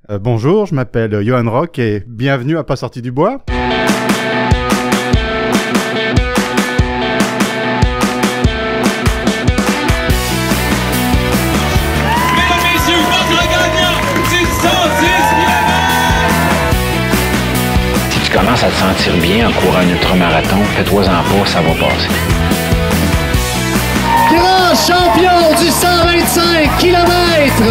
Bonjour, je m'appelle Johan Rock et bienvenue à Pas sorti du bois. Si tu commences à te sentir bien en courant un ultramarathon, fais-toi-en pas, ça va passer. Grand champion du 125 km!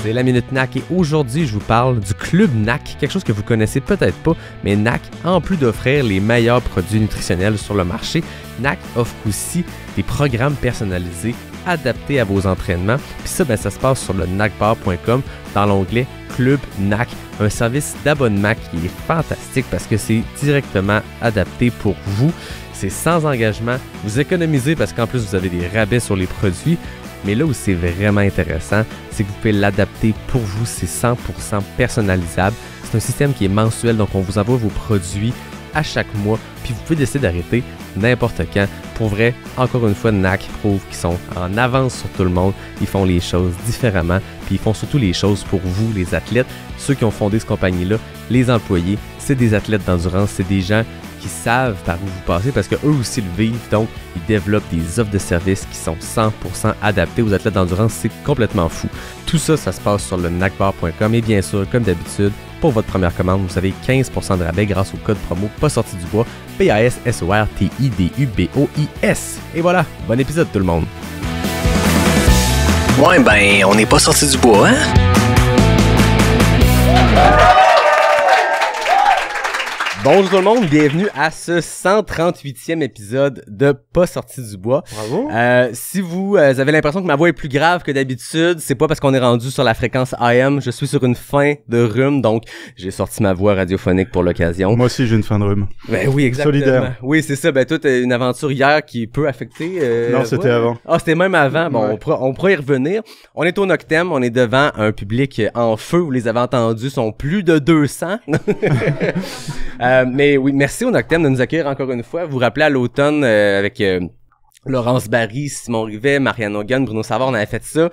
C'est la Minute NAC et aujourd'hui, je vous parle du Club NAC, quelque chose que vous connaissez peut-être pas, mais NAC, en plus d'offrir les meilleurs produits nutritionnels sur le marché, NAC offre aussi des programmes personnalisés adaptés à vos entraînements. Puis ça, ça se passe sur le nacbar.com dans l'onglet Club NAC, un service d'abonnement qui est fantastique parce que c'est directement adapté pour vous. C'est sans engagement, vous économisez parce qu'en plus vous avez des rabais sur les produits. Mais là où c'est vraiment intéressant, c'est que vous pouvez l'adapter pour vous, c'est 100% personnalisable. C'est un système qui est mensuel, donc on vous envoie vos produits à chaque mois, puis vous pouvez décider d'arrêter n'importe quand. Pour vrai, encore une fois, NAC prouve qu'ils sont en avance sur tout le monde. Ils font les choses différemment, puis ils font surtout les choses pour vous, les athlètes. Ceux qui ont fondé cette compagnie-là, les employés, c'est des athlètes d'endurance, c'est des gens qui savent par où vous passez parce qu'eux aussi le vivent, donc ils développent des offres de services qui sont 100% adaptées aux athlètes d'endurance, c'est complètement fou. Tout ça, ça se passe sur le nacbar.com et bien sûr, comme d'habitude, pour votre première commande, vous avez 15% de rabais grâce au code promo Pas sorti du bois, PASSORTIDUBOIS. Et voilà, bon épisode tout le monde! Ouais, ben, on n'est pas sorti du bois, hein? Bonjour tout le monde, bienvenue à ce 138e épisode de Pas sorti du bois. Bravo. Si vous avez l'impression que ma voix est plus grave que d'habitude, c'est pas parce qu'on est rendu sur la fréquence AM, je suis sur une fin de rhume, donc j'ai sorti ma voix radiophonique pour l'occasion. Moi aussi j'ai une fin de rhume. Ben oui, exactement. Solidaire. Oui, c'est ça. Ben toi, t'as une aventure hier qui peut affecter... Non, c'était avant. Ah, c'était même avant. Bon, Ouais. on pourra y revenir. On est au Noctem, on est devant un public en feu, vous les avez entendus, sont plus de 200. Mais oui, merci au Noctem de nous accueillir encore une fois. Vous vous rappelez à l'automne avec Laurence Barry, Simon Rivet, Marianne Hogan, Bruno Savard, on avait fait ça.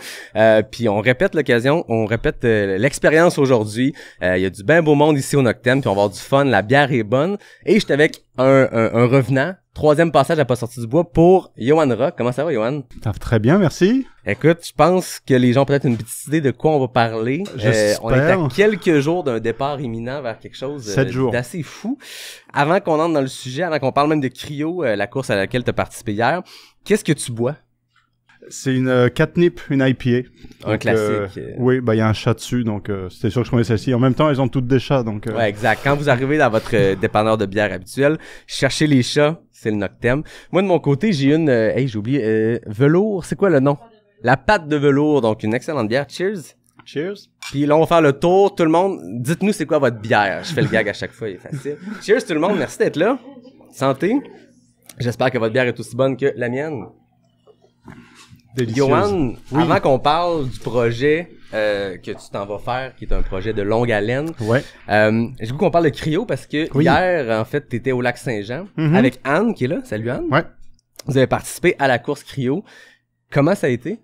Puis on répète l'occasion, on répète l'expérience aujourd'hui. Il y a du bien beau monde ici au Noctem, puis on va avoir du fun, la bière est bonne. Et j'étais avec un revenant, troisième passage à Pas sorti du bois pour Johan Rock. Comment ça va, Johan? Ah, très bien, merci. Écoute, je pense que les gens ont peut-être une petite idée de quoi on va parler. J'espère. On est à quelques jours d'un départ imminent vers quelque chose 7 jours. d'assez fou. Avant qu'on entre dans le sujet, avant qu'on parle même de cryo, la course à laquelle tu as participé hier, qu'est-ce que tu bois? C'est une catnip, une IPA. Un classique. Oui, bah il y a un chat dessus, donc c'était sûr que je connais celle-ci. En même temps, elles ont toutes des chats, donc... Ouais, exact. Quand vous arrivez dans votre dépanneur de bière habituel, cherchez les chats, c'est le Noctem. Moi, de mon côté, j'ai une... j'ai oublié... velours, c'est quoi le nom? La pâte de velours, donc une excellente bière. Cheers! Cheers. Puis là, on va faire le tour. Tout le monde, dites-nous c'est quoi votre bière. Je fais le gag à chaque fois, il est facile. Cheers tout le monde, merci d'être là. Santé. J'espère que votre bière est aussi bonne que la mienne. Délicieuse. Johan, Oui. avant qu'on parle du projet que tu t'en vas faire, qui est un projet de longue haleine, Ouais. j'ai voulu qu'on parle de cryo parce que Oui. hier, en fait, t'étais au lac Saint-Jean Mhm. avec Anne qui est là. Salut Anne. Ouais. Vous avez participé à la course cryo. Comment ça a été?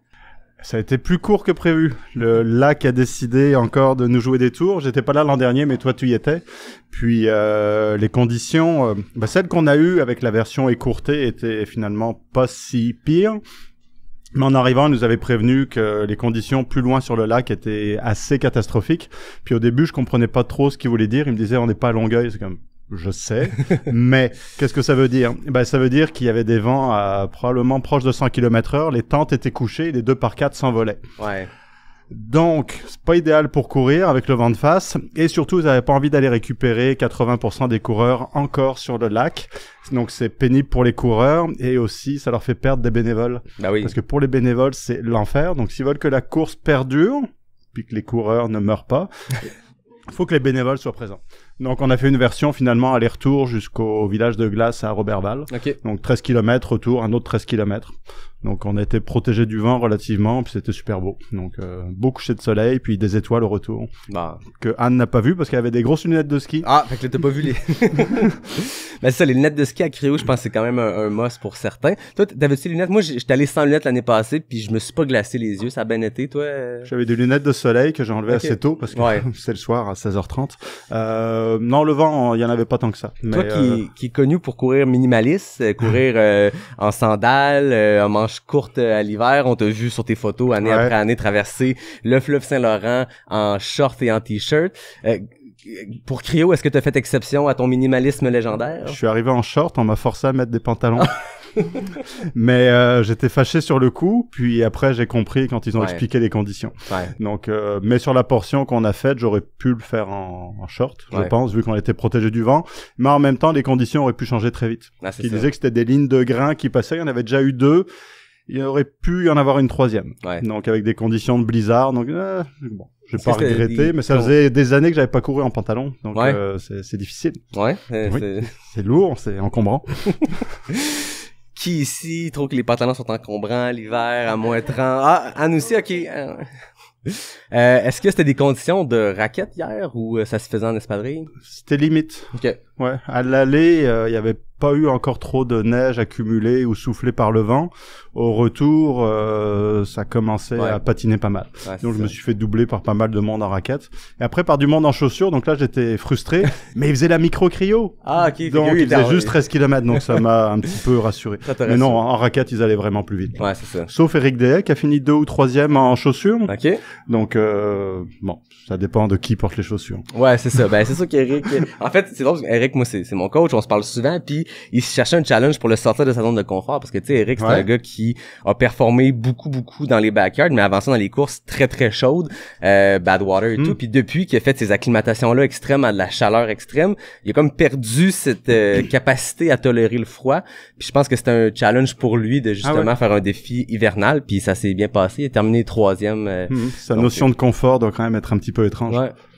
Ça a été plus court que prévu. Le lac a décidé encore de nous jouer des tours. J'étais pas là l'an dernier, mais toi tu y étais. Puis les conditions, celles qu'on a eues avec la version écourtée étaient finalement pas si pires. Mais en arrivant, on nous avait prévenu que les conditions plus loin sur le lac étaient assez catastrophiques. Puis au début, je comprenais pas trop ce qu'il voulait dire. Il me disait on n'est pas à Longueuil. C'est comme je sais, mais qu'est-ce que ça veut dire? Ça veut dire qu'il y avait des vents à probablement proche de 100 km/h. Les tentes étaient couchées, les 2x4 s'envolaient. Ouais. Donc, c'est pas idéal pour courir avec le vent de face. Et surtout, ils n'avaient pas envie d'aller récupérer 80% des coureurs encore sur le lac. Donc, c'est pénible pour les coureurs. Et aussi, ça leur fait perdre des bénévoles. Bah oui. Parce que pour les bénévoles, c'est l'enfer. Donc, s'ils veulent que la course perdure, puis que les coureurs ne meurent pas, il faut que les bénévoles soient présents. Donc, on a fait une version finalement aller-retour jusqu'au village de glace à Roberval. OK. Donc 13 km retour, un autre 13 km. Donc on a été protégé du vent relativement, puis c'était super beau. Donc beau coucher de soleil, puis des étoiles au retour. Bah. Que Anne n'a pas vu parce qu'elle avait des grosses lunettes de ski. Ah, fait que là, t'as pas vu les... Ben c'est ça, les lunettes de ski à Cryo, je pense que c'est quand même un must pour certains. Toi, t'avais-tu des lunettes? Moi, j'étais allé sans lunettes l'année passée, puis je me suis pas glacé les yeux. Ça a bien été, toi? J'avais des lunettes de soleil que j'ai enlevées assez tôt parce que c'est le soir à 16h30. Non, le vent, il y en avait pas tant que ça. Toi qui est connu pour courir minimaliste, courir en sandales, en manches courtes à l'hiver, on t'a vu sur tes photos année après année traverser le fleuve Saint-Laurent en short et en t-shirt. Pour Cryo, est-ce que tu as fait exception à ton minimalisme légendaire? Je suis arrivé en short, on m'a forcé à mettre des pantalons. Mais j'étais fâché sur le coup, puis après j'ai compris quand ils ont expliqué les conditions. Donc, mais sur la portion qu'on a faite, j'aurais pu le faire en short, je pense, vu qu'on était protégé du vent. Mais en même temps, les conditions auraient pu changer très vite. Ils disaient que c'était des lignes de grains qui passaient, il y en avait déjà eu 2. Il aurait pu y en avoir une 3e. Donc avec des conditions de blizzard. Donc bon, je vais pas regretter, mais ça faisait des années que j'avais pas couru en pantalon. Donc c'est difficile. C'est lourd, c'est encombrant. Qui ici trouve que les pantalons sont encombrants l'hiver à moins 30? Ah, Anne aussi, ok. Est-ce que c'était des conditions de raquette hier ou ça se faisait en espadrille? C'était limite. Ok. Ouais. À l'aller, il y avait pas eu encore trop de neige accumulée ou soufflée par le vent. Au retour, ça commençait à patiner pas mal. Donc je me suis fait doubler par pas mal de monde en raquette. Et après par du monde en chaussures. Donc là j'étais frustré. Mais ils faisaient la micro-cryo. Ah ok. Donc ils faisaient juste 13 km. Donc ça m'a un petit peu rassuré. Mais non, en raquette ils allaient vraiment plus vite. Ouais, c'est ça. Sauf Eric Dehay qui a fini 2 ou 3e en chaussures. Ok. Donc bon, ça dépend de qui porte les chaussures. Ouais, c'est ça. Ben c'est ça qu'Eric... En fait, c'est drôle. Eric, moi c'est mon coach. On se parle souvent. Puis il cherchait un challenge pour le sortir de sa zone de confort parce que tu sais, Eric c'est un gars qui a performé beaucoup dans les backyards, mais avant ça dans les courses très très chaudes, Badwater et tout. Puis depuis qu'il a fait ces acclimatations là extrêmes à de la chaleur extrême, il a comme perdu cette capacité à tolérer le froid. Puis je pense que c'est un challenge pour lui de justement faire un défi hivernal. Puis ça s'est bien passé. Il a terminé 3e. Sa notion de confort doit quand même être un petit peu étrange.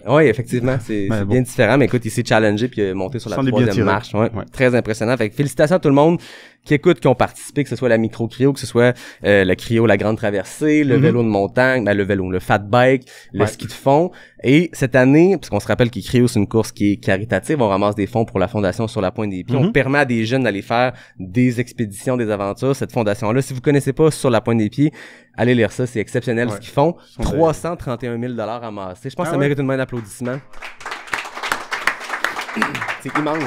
Oui, effectivement, c'est bien différent, mais écoute, il s'est challengé puis il a monté sur la 3e marche. Très impressionnant. Fait que félicitations à tout le monde qui écoute, qui ont participé, que ce soit la micro-cryo, que ce soit le cryo, la grande traversée, le vélo de montagne, le fat bike, le ski de fond. Et cette année, parce qu'on se rappelle que cryo, c'est une course qui est caritative, on ramasse des fonds pour la fondation Sur la Pointe des Pieds. On permet à des jeunes d'aller faire des expéditions, des aventures. Cette fondation-là, si vous connaissez pas Sur la Pointe des Pieds, allez lire ça, c'est exceptionnel ce qu'ils font. 331 000 $ amassés. Je pense que ça mérite une main d'applaudissement. C'est immense.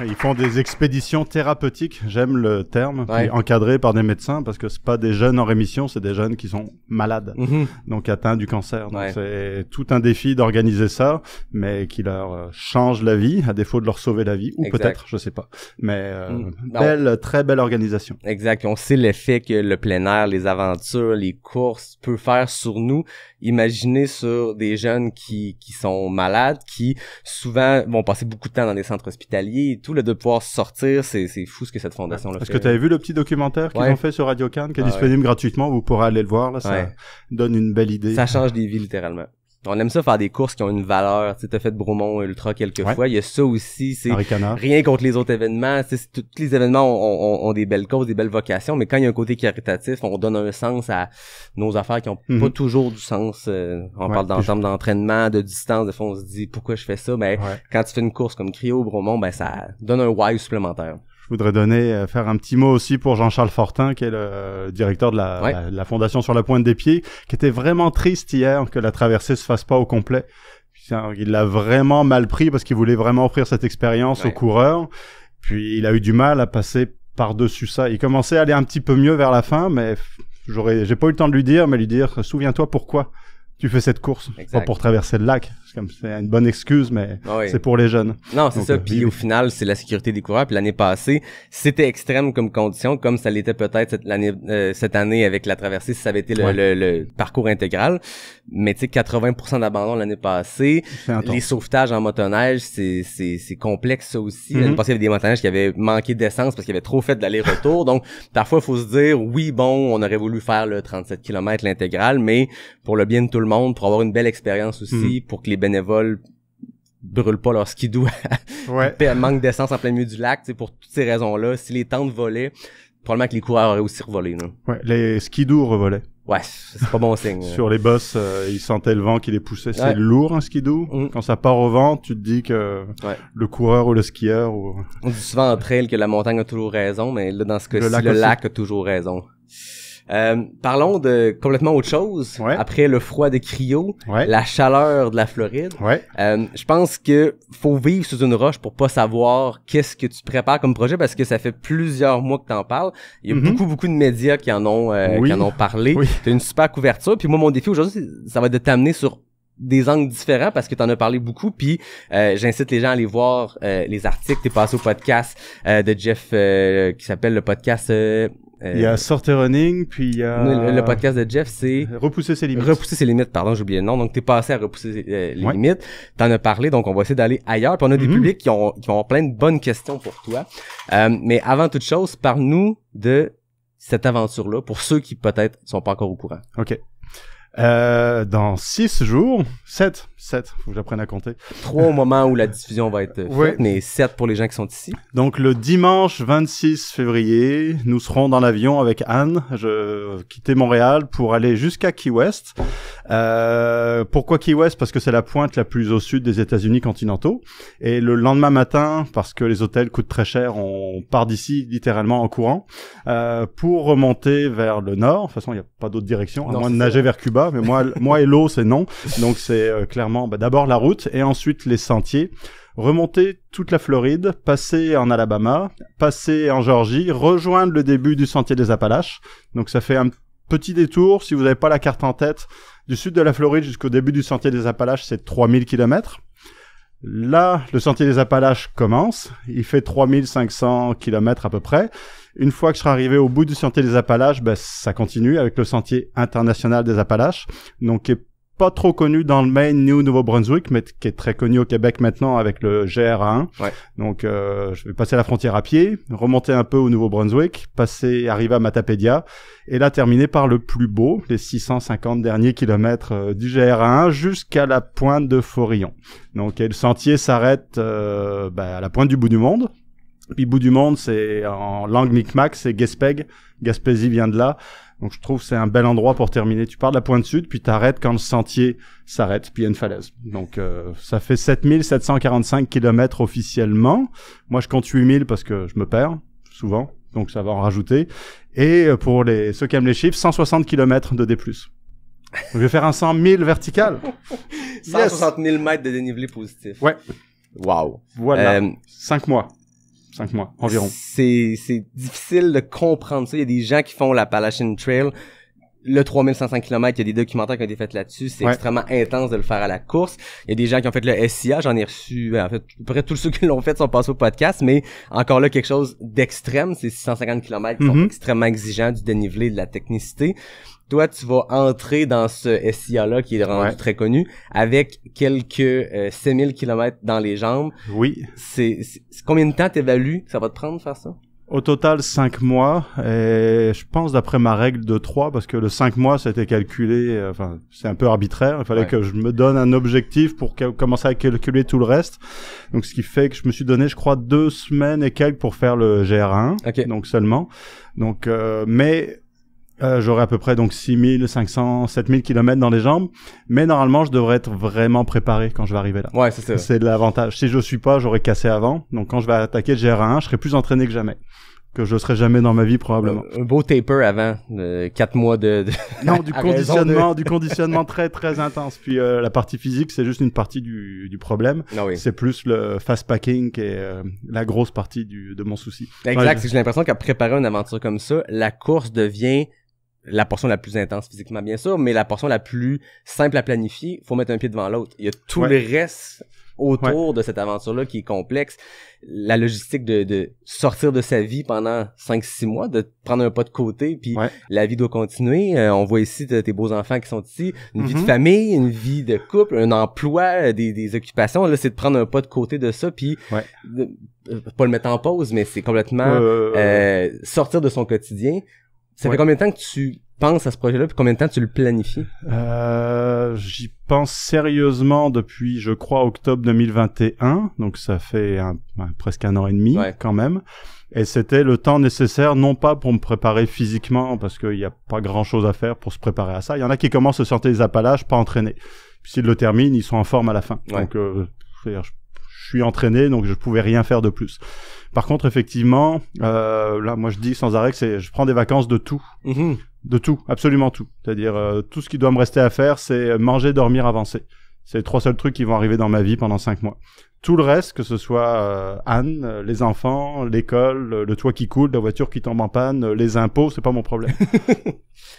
Ils font des expéditions thérapeutiques, j'aime le terme, puis encadrées par des médecins parce que c'est pas des jeunes en rémission, c'est des jeunes qui sont malades, donc atteints du cancer. Donc c'est tout un défi d'organiser ça, mais qui leur change la vie, à défaut de leur sauver la vie, ou peut-être, je sais pas. Mais très belle organisation. Exact. On sait l'effet que le plein air, les aventures, les courses peut faire sur nous. Imaginez sur des jeunes qui sont malades, qui souvent vont passer beaucoup de temps dans des centres hospitaliers et tout, de pouvoir sortir, c'est fou ce que cette fondation-là fait. Est-ce que tu avais vu le petit documentaire qu'ils ont fait sur Radio Cannes, qui est disponible gratuitement, vous pourrez aller le voir, là, ça donne une belle idée. Ça change des vies, littéralement. On aime ça faire des courses qui ont une valeur. Tu sais, t'as fait Bromont Ultra quelques fois. Il y a ça aussi. C'est rien contre les autres événements. Tous les événements ont des belles causes, des belles vocations. Mais quand il y a un côté caritatif, on donne un sens à nos affaires qui ont pas toujours du sens. On parle d'ensemble d'entraînement, de distance. Des fois, on se dit pourquoi je fais ça. Mais quand tu fais une course comme Cryo Bromont, ben ça donne un why supplémentaire. Je voudrais faire un petit mot aussi pour Jean-Charles Fortin, qui est le directeur de la Fondation Sur la Pointe des Pieds, qui était vraiment triste hier que la traversée se fasse pas au complet. Il l'a vraiment mal pris parce qu'il voulait vraiment offrir cette expérience aux coureurs. Puis il a eu du mal à passer par-dessus ça. Il commençait à aller un petit peu mieux vers la fin, mais j'ai pas eu le temps de lui dire, souviens-toi pourquoi tu fais cette course, pas pour traverser le lac. C'est une bonne excuse, mais c'est pour les jeunes. Non, c'est ça. Puis au final, c'est la sécurité des coureurs. Puis l'année passée, c'était extrême comme condition, comme ça l'était peut-être cette année avec la traversée, si ça avait été le parcours intégral. Mais tu sais, 80% d'abandon l'année passée. Les sauvetages en motoneige, c'est complexe ça aussi. L'année passée, il y avait des motoneiges qui avaient manqué d'essence parce qu'il y avait trop fait d'aller-retour. Donc, parfois, il faut se dire, oui, bon, on aurait voulu faire le 37 km l'intégral, mais pour le bien de tout le monde, pour avoir une belle expérience aussi, pour que les bénévoles brûlent pas leur skidoo manque d'essence en plein milieu du lac, pour toutes ces raisons-là. Si les tentes volaient, probablement que les coureurs auraient aussi revolé, là. Ouais, les skidoo revolaient. Ouais, c'est pas bon signe. Sur les bosses, ils sentaient le vent qui les poussait. C'est Ouais. lourd, un skidoo. Quand ça part au vent, tu te dis que le coureur ou le skieur ou... On dit souvent en trail que la montagne a toujours raison, mais là, dans ce cas-ci, lac le aussi. lac a toujours raison. Parlons de complètement autre chose. Ouais. Après le froid de Cryo, Ouais. la chaleur de la Floride. Ouais. Je pense que faut vivre sous une roche pour pas savoir qu'est-ce que tu prépares comme projet parce que ça fait plusieurs mois que t'en parles. Il y a beaucoup de médias qui en ont Oui. qui en ont parlé. Oui. T'as une super couverture. Puis moi, mon défi aujourd'hui, ça va être de t'amener sur des angles différents parce que t'en as parlé beaucoup. Puis j'incite les gens à aller voir les articles. T'es passé au podcast de Jeff qui s'appelle le podcast. Il y a Sortez Running, puis il y a... Le podcast de Jeff, c'est Repousser ses limites. Repousser ses limites, pardon, j'ai oublié le nom. Donc, t'es passé à repousser les limites. T'en as parlé, donc on va essayer d'aller ailleurs. Puis on a des publics qui vont avoir plein de bonnes questions pour toi. Mais avant toute chose, parle-nous de cette aventure-là pour ceux qui peut-être sont pas encore au courant. OK. Dans 6 jours, 7, faut que j'apprenne à compter. 3 au moment où la diffusion va être faite, Ouais. mais 7 pour les gens qui sont ici. Donc le dimanche 26 février, nous serons dans l'avion avec Anne. Je quittais Montréal pour aller jusqu'à Key West. Pourquoi Key West? Parce que c'est la pointe la plus au sud des États-Unis continentaux. Et le lendemain matin, parce que les hôtels coûtent très cher, on part d'ici littéralement en courant pour remonter vers le nord. De toute façon, il n'y a pas d'autre direction, à Non, moins de c'est nager ça. vers Cuba. Mais moi et l'eau, c'est non. Donc c'est clairement d'abord la route et ensuite les sentiers. Remonter toute la Floride, passer en Alabama, passer en Georgie, rejoindre le début du sentier des Appalaches. Donc ça fait un petit détour, si vous n'avez pas la carte en tête, du sud de la Floride jusqu'au début du sentier des Appalaches, c'est 3000 km. Là, le sentier des Appalaches commence, il fait 3500 km à peu près. Une fois que je serai arrivé au bout du sentier des Appalaches, ça continue avec le sentier international des Appalaches, donc qui est pas trop connu dans le Maine ni au Nouveau-Brunswick, mais qui est très connu au Québec maintenant avec le GR1. Ouais. Donc, je vais passer la frontière à pied, remonter un peu au Nouveau-Brunswick, arriver à Matapédia, et là terminer par le plus beau, les 650 derniers kilomètres du GR1 jusqu'à la pointe de Forillon. Donc, et le sentier s'arrête à la pointe du bout du monde. Puis bout du monde, c'est en langue micmac, c'est Gaspé. Gaspésie vient de là. Donc je trouve que c'est un bel endroit pour terminer. Tu pars de la pointe sud, puis t'arrêtes quand le sentier s'arrête, puis il y a une falaise. Donc ça fait 7745 km officiellement. Moi je compte 8000 parce que je me perds souvent, donc ça va en rajouter. Et pour ceux qui aiment les chiffres, 160 km de D+. Donc, je vais faire un 100 000 vertical. 160 000 mètres de dénivelé positif. Ouais. Wow. Voilà. 5 mois. 5 mois environ. C'est difficile de comprendre ça. Il y a des gens qui font l'Appalachian Trail. Le 3500 km, il y a des documentaires qui ont été faits là-dessus. C'est extrêmement intense de le faire à la course. Il y a des gens qui ont fait le SIA. J'en ai reçu, en fait, à peu près tous ceux qui l'ont fait sont passés au podcast, mais encore là, quelque chose d'extrême. C'est 650 km qui sont extrêmement exigeants du dénivelé, de la technicité. Toi, tu vas entrer dans ce SIA-là qui est rendu très connu avec quelques 6000 km dans les jambes. Oui. C'est combien de temps t'évalues que ça va te prendre de faire ça? Au total, 5 mois, et je pense d'après ma règle de 3, parce que le 5 mois, c'était calculé, c'est un peu arbitraire, il fallait que je me donne un objectif pour commencer à calculer tout le reste. Donc, ce qui fait que je me suis donné, je crois, 2 semaines et quelques pour faire le GR1, donc seulement. Donc, j'aurai à peu près donc 6500, 7000 km dans les jambes, mais normalement je devrais être vraiment préparé quand je vais arriver là. Ouais, c'est ça. C'est l'avantage. Si je suis pas, j'aurais cassé avant. Donc quand je vais attaquer le GR1, je serai plus entraîné que jamais. Que je serai jamais dans ma vie probablement. Un beau taper avant 4 mois de... Non, du conditionnement très très intense. Puis la partie physique, c'est juste une partie du problème. Ah oui. C'est plus le fast packing qui est la grosse partie de mon souci. Exact, c'est que j'ai l'impression qu'à préparer une aventure comme ça, la course devient la portion la plus intense physiquement, bien sûr, mais la portion la plus simple à planifier. Faut mettre un pied devant l'autre. Il y a tout le reste autour de cette aventure-là qui est complexe. La logistique de sortir de sa vie pendant 5-6 mois, de prendre un pas de côté, puis la vie doit continuer. On voit ici tes beaux enfants qui sont ici, une vie de famille, une vie de couple, un emploi, des occupations. Là, c'est de prendre un pas de côté de ça, puis pas le mettre en pause, mais c'est complètement sortir de son quotidien. Ça fait combien de temps que tu penses à ce projet-là, puis combien de temps tu le planifies? J'y pense sérieusement depuis, je crois, octobre 2021. Donc ça fait presque 1 an et demi quand même. Et c'était le temps nécessaire, non pas pour me préparer physiquement, parce qu'il n'y a pas grand-chose à faire pour se préparer à ça. Il y en a qui commencent à sortir les Appalaches, pas entraînés. Puis s'ils le terminent, ils sont en forme à la fin. Donc je suis entraîné, donc je pouvais rien faire de plus. Par contre, effectivement, là, moi je dis sans arrêt que je prends des vacances de tout. De tout, absolument tout. C'est-à-dire, tout ce qui doit me rester à faire, c'est manger, dormir, avancer. C'est les 3 seuls trucs qui vont arriver dans ma vie pendant 5 mois. Tout le reste, que ce soit Anne, les enfants, l'école, le toit qui coule, la voiture qui tombe en panne, les impôts, c'est pas mon problème.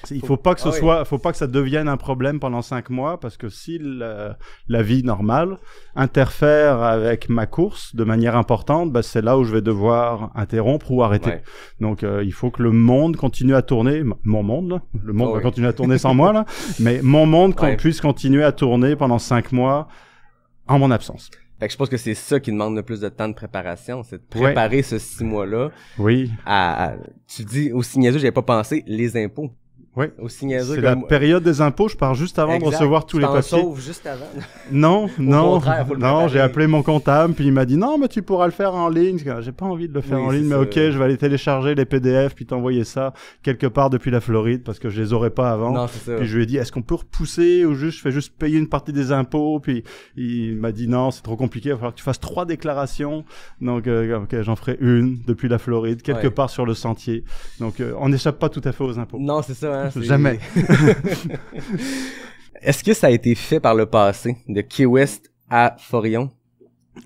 Il faut pas que faut pas que ça devienne un problème pendant 5 mois, parce que si la vie normale interfère avec ma course de manière importante, bah, c'est là où je vais devoir interrompre ou arrêter. Donc, il faut que le monde continue à tourner, mon monde, là. Le monde va continuer à tourner sans moi, là, mais mon monde puisse continuer à tourner pendant 5 mois en mon absence. Fait que je pense que c'est ça qui demande le plus de temps de préparation, c'est de préparer ce 6 mois-là. Oui. Tu dis, aussi niaiseux, j'avais pas pensé, les impôts. Oui. Aussi niaiseux. C'est la période des impôts, je pars juste avant de recevoir tous les papiers. Tu t'en sauves juste avant. Non, j'ai appelé mon comptable, puis il m'a dit, non, mais tu pourras le faire en ligne. J'ai pas envie de le faire en ligne, mais ok, je vais aller télécharger les PDF, puis t'envoyer ça quelque part depuis la Floride, parce que je les aurais pas avant. Non, c'est ça. Puis je lui ai dit, est-ce qu'on peut repousser, ou juste, je fais juste payer une partie des impôts, puis il m'a dit, non, c'est trop compliqué, il va falloir que tu fasses 3 déclarations. Donc, ok, j'en ferai une depuis la Floride, quelque part sur le sentier. Donc, on n'échappe pas tout à fait aux impôts. Non, c'est ça, hein. Jamais. Est-ce que ça a été fait par le passé, de Key West à Forillon?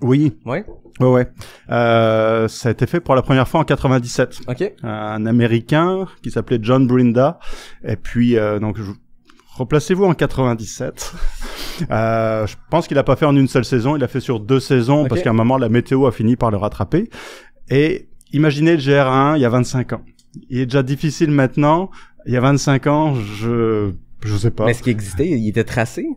Oui. Ouais. Ouais. Ça a été fait pour la première fois en 97. Ok. Un Américain qui s'appelait John Brinda. Et puis, donc, replacez-vous en 97. Je pense qu'il a pas fait en une seule saison. Il a fait sur 2 saisons parce qu'à un moment, la météo a fini par le rattraper. Et imaginez le GR1 il y a 25 ans. Il est déjà difficile maintenant. Il y a 25 ans, je sais pas. Mais est-ce qu'il existait? Il était tracé?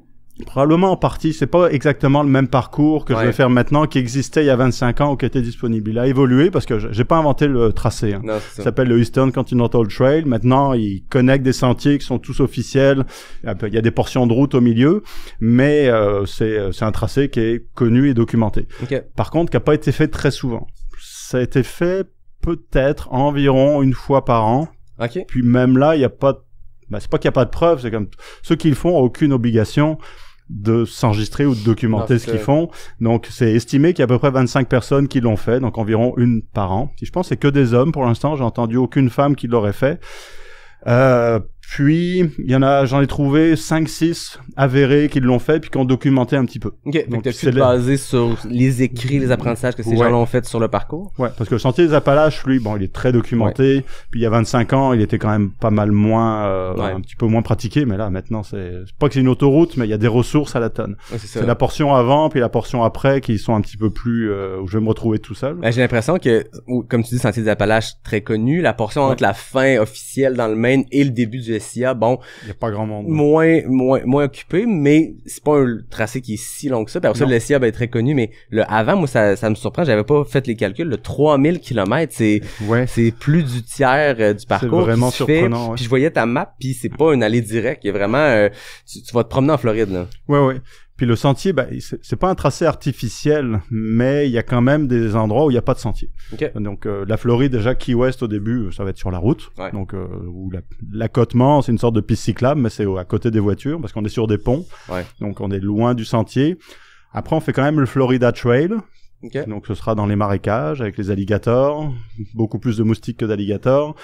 Probablement en partie. C'est pas exactement le même parcours que je vais faire maintenant qui existait il y a 25 ans ou qui était disponible. Il a évolué parce que j'ai pas inventé le tracé. Hein. Non, ça s'appelle le Eastern Continental Trail. Maintenant, il connecte des sentiers qui sont tous officiels. Il y a des portions de route au milieu, mais c'est un tracé qui est connu et documenté. Par contre, qui a pas été fait très souvent. Ça a été fait peut-être environ 1 fois par an. Puis même là, il y a pas c'est pas qu'il y a pas de preuves, c'est comme ceux qui le font ont aucune obligation de s'enregistrer ou de documenter ce qu'ils font. Donc c'est estimé qu'il y a à peu près 25 personnes qui l'ont fait, donc environ 1 par an. Puis je pense que c'est que des hommes pour l'instant, j'ai entendu aucune femme qui l'aurait fait. Puis j'en ai trouvé 5-6 avérés qui l'ont fait puis qui ont documenté un petit peu. Donc t'as pu te baser sur les écrits, les apprentissages que ces gens l'ont fait sur le parcours? Ouais, parce que le sentier des Appalaches, lui, bon, il est très documenté. Puis il y a 25 ans, il était quand même pas mal moins, un petit peu moins pratiqué, mais là, maintenant, c'est pas que c'est une autoroute, mais il y a des ressources à la tonne. C'est la portion avant puis la portion après qui sont un petit peu plus, où je vais me retrouver tout seul. J'ai l'impression que, comme tu dis, sentier des Appalaches, très connu, la portion entre la fin officielle dans le Maine et le début du SIA, bon, il y a pas grand monde. Moins occupé, mais c'est pas un tracé qui est si long que ça. Puis après ça, le SIA est très connu, mais le avant, moi, ça me surprend, j'avais pas fait les calculs. Le 3000 km, c'est plus du tiers du parcours. C'est vraiment surprenant. Puis je voyais ta map, puis c'est pas une allée directe. Il y a vraiment, tu vas te promener en Floride, là. Ouais. Puis le sentier, c'est pas un tracé artificiel, mais il y a quand même des endroits où il y a pas de sentier. Donc la Floride, déjà Key West au début, ça va être sur la route. Donc où l'accotement, c'est une sorte de piste cyclable, mais c'est à côté des voitures parce qu'on est sur des ponts. Donc on est loin du sentier. Après on fait quand même le Florida Trail. Donc ce sera dans les marécages avec les alligators, beaucoup plus de moustiques que d'alligators,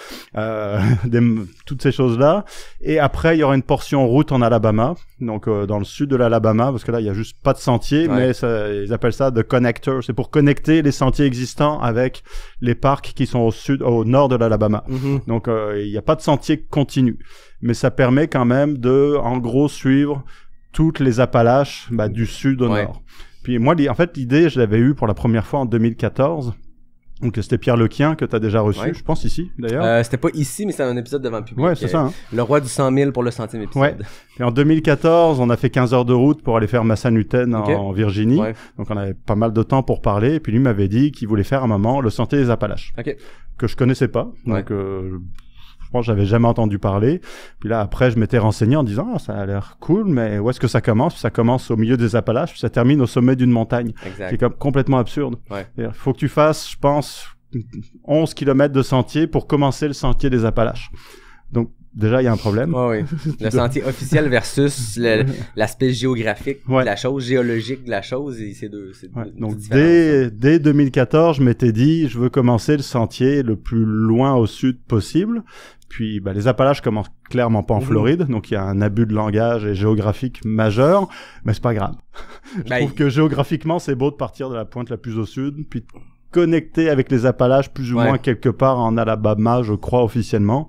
toutes ces choses-là. Et après il y aura une portion route en Alabama, donc dans le sud de l'Alabama, parce que là il y a juste pas de sentier, mais ils appellent ça the connector. C'est pour connecter les sentiers existants avec les parcs qui sont au nord de l'Alabama. Donc il y a pas de sentier continu, mais ça permet quand même de, en gros, suivre toutes les Appalaches du sud au nord. Puis moi, en fait, l'idée, je l'avais eue pour la première fois en 2014. Donc c'était Pierre Lequien que t'as déjà reçu, je pense ici d'ailleurs. C'était pas ici, mais c'est un épisode devant le public. Ouais, c'est ça. Hein. Le roi du 100 000 pour le 100e épisode. Ouais. Et en 2014, on a fait 15 heures de route pour aller faire Massanutten en Virginie. Donc on avait pas mal de temps pour parler. Et puis lui m'avait dit qu'il voulait faire à un moment le sentier des Appalaches, que je connaissais pas. Donc je pense que j'avais jamais entendu parler. Puis là, après, je m'étais renseigné en disant, ah, ça a l'air cool, mais où est-ce que ça commence? Puis ça commence au milieu des Appalaches, puis ça termine au sommet d'une montagne. Exact. Qui est comme complètement absurde. Ouais. Il faut que tu fasses, je pense, 11 kilomètres de sentier pour commencer le sentier des Appalaches. Donc, déjà, il y a un problème. Oui. Le sentier officiel versus l'aspect géographique de la chose, géologique de la chose, et c'est deux. Donc, dès 2014, je m'étais dit, je veux commencer le sentier le plus loin au sud possible. Puis, les Appalaches commencent clairement pas en Floride, donc il y a un abus de langage et géographique majeur, mais c'est pas grave. Je trouve que géographiquement, c'est beau de partir de la pointe la plus au sud, puis de connecter avec les Appalaches plus ou moins quelque part en Alabama, je crois officiellement,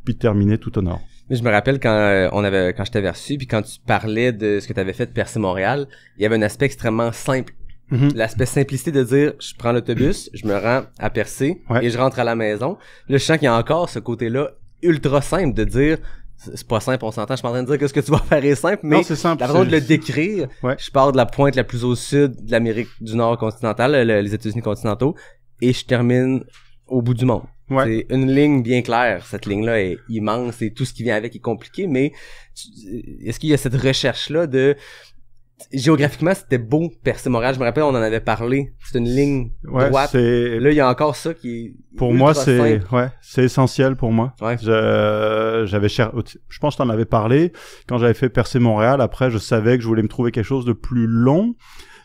puis de terminer tout au nord. Mais je me rappelle quand je t'avais reçu, puis quand tu parlais de ce que tu avais fait de Percé Montréal, il y avait un aspect extrêmement simple. L'aspect simplicité de dire, je prends l'autobus, je me rends à Percé, et je rentre à la maison. Là, je sens qu'il y a encore ce côté-là ultra simple de dire, c'est pas simple, on s'entend, je suis pas en train de dire que ce que tu vas faire est simple, mais c'est simple, la façon de le décrire, je pars de la pointe la plus au sud de l'Amérique du Nord continentale, les États-Unis continentaux, et je termine au bout du monde. C'est une ligne bien claire. Cette ligne-là est immense et tout ce qui vient avec est compliqué, mais est-ce qu'il y a cette recherche-là de... Géographiquement, c'était beau, Percé Montréal. Je me rappelle, on en avait parlé. C'est une ligne droite. Là, il y a encore ça qui est... Pour moi, c'est essentiel pour moi. Je pense que je t'en avais parlé. Quand j'avais fait Percé Montréal, après, je savais que je voulais me trouver quelque chose de plus long.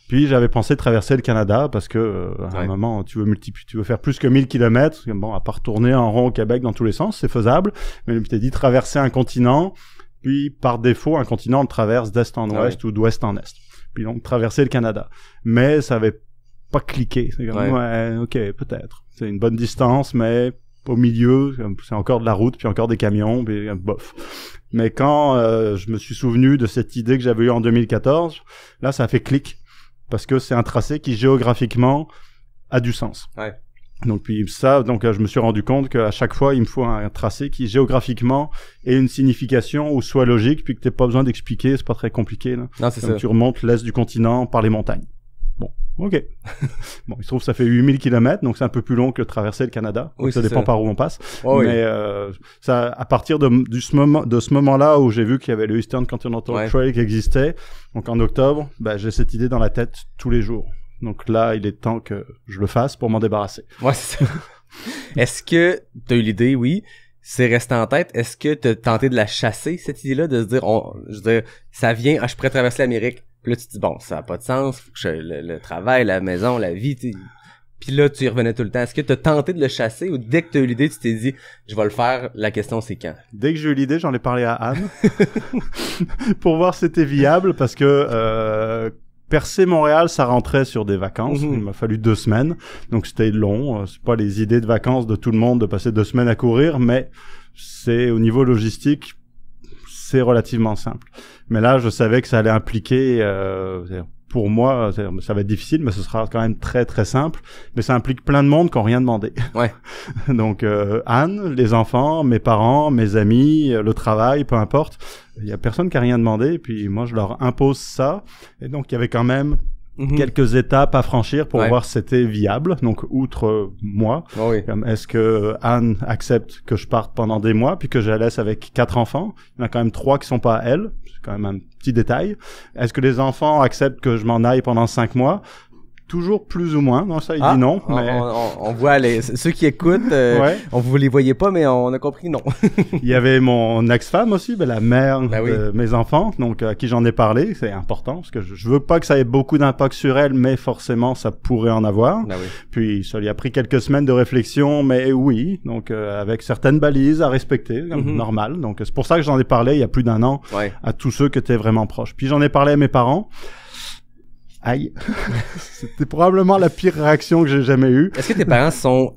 Puis j'avais pensé traverser le Canada parce que à un moment tu veux faire plus que 1000 kilomètres. Bon, à part tourner en rond au Québec dans tous les sens, c'est faisable. Mais je m'étais dit traverser un continent, puis par défaut un continent on le traverse d'est en ouest ou d'ouest en est. Puis donc traverser le Canada. Mais ça avait pas cliqué. C'est comme ok, peut-être. C'est une bonne distance, mais au milieu, c'est encore de la route, puis encore des camions, puis bof. Mais quand je me suis souvenu de cette idée que j'avais eue en 2014, là ça a fait clic. Parce que c'est un tracé qui géographiquement a du sens. Donc je me suis rendu compte qu'à chaque fois il me faut un tracé qui géographiquement ait une signification ou soit logique, puis que t'aies pas besoin d'expliquer, c'est pas très compliqué là. Non, c'est ça. Tu remontes l'est du continent par les montagnes. Bon, ok. Bon, il se trouve que ça fait 8000 kilomètres, donc c'est un peu plus long que traverser le Canada. Donc ça dépend par où on passe. Mais ça, à partir de ce moment-là où j'ai vu qu'il y avait le Eastern Continental Trail qui existait, donc en octobre, j'ai cette idée dans la tête tous les jours. Donc là, il est temps que je le fasse pour m'en débarrasser. Ouais, c'est ça. Est-ce que t'as eu l'idée, oui, c'est resté en tête. Est-ce que t'as tenté de la chasser, cette idée-là, de se dire, ça vient, je pourrais traverser l'Amérique. Puis là, tu te dis, bon, ça n'a pas de sens, faut que le travail, la maison, la vie, puis là, tu y revenais tout le temps. Est-ce que tu as tenté de le chasser ou dès que tu as eu l'idée, tu t'es dit, je vais le faire, la question c'est quand? Dès que j'ai eu l'idée, j'en ai parlé à Anne pour voir si c'était viable parce que Percé Montréal, ça rentrait sur des vacances. Il m'a fallu 2 semaines, donc c'était long. C'est pas les idées de vacances de tout le monde de passer 2 semaines à courir, mais c'est au niveau logistique, c'est relativement simple. Mais là, je savais que ça allait impliquer, pour moi, ça va être difficile, mais ce sera quand même très très simple. Mais ça implique plein de monde qui n'ont rien demandé. Donc Anne, les enfants, mes parents, mes amis, le travail, peu importe. Il y a personne qui a rien demandé. Et puis moi, je leur impose ça. Et donc il y avait quand même quelques étapes à franchir pour voir si c'était viable. Donc, outre moi, est-ce que Anne accepte que je parte pendant des mois, puis que je la laisse avec 4 enfants? Il y en a quand même 3 qui sont pas à elle. C'est quand même un petit détail. Est-ce que les enfants acceptent que je m'en aille pendant 5 mois? Toujours plus ou moins. Non, ça, il dit non. Mais... On voit ceux qui écoutent, on vous les voyait pas, mais on a compris non. Il y avait mon ex-femme aussi, la mère de mes enfants, donc à qui j'en ai parlé. C'est important parce que je veux pas que ça ait beaucoup d'impact sur elle, mais forcément ça pourrait en avoir. Puis ça lui a pris quelques semaines de réflexion, mais oui, donc avec certaines balises à respecter, normal. Donc c'est pour ça que j'en ai parlé il y a plus d'1 an à tous ceux qui étaient vraiment proches. Puis j'en ai parlé à mes parents. Aïe. C'était probablement la pire réaction que j'ai jamais eue. Est-ce que tes parents sont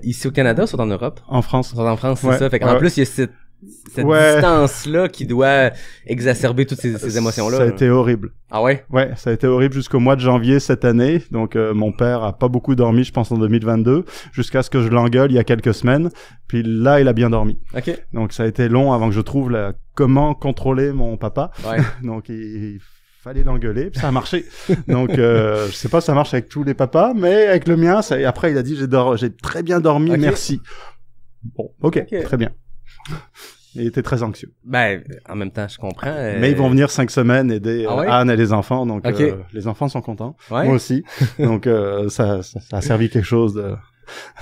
ici au Canada ou sont en Europe? En France. Ils sont en France, c'est ça. Fait qu'en plus, il y a cette distance-là qui doit exacerber toutes ces émotions-là. Ça a été horrible. Ah ouais? Ouais, ça a été horrible jusqu'au mois de janvier cette année. Donc, mon père a pas beaucoup dormi, je pense, en 2022, jusqu'à ce que je l'engueule il y a quelques semaines. Puis là, il a bien dormi. OK. Donc, ça a été long avant que je trouve comment contrôler mon papa. Donc, il fallait l'engueuler, puis ça a marché. Donc, je sais pas si ça marche avec tous les papas, mais avec le mien, après, il a dit, j'ai très bien dormi, merci. Bon, ok, très bien. Il était très anxieux. Ben, en même temps, je comprends. Mais ils vont venir 5 semaines aider Ah ouais? Anne et les enfants, donc Ok. les enfants sont contents. Ouais? Moi aussi. Donc ça a servi quelque chose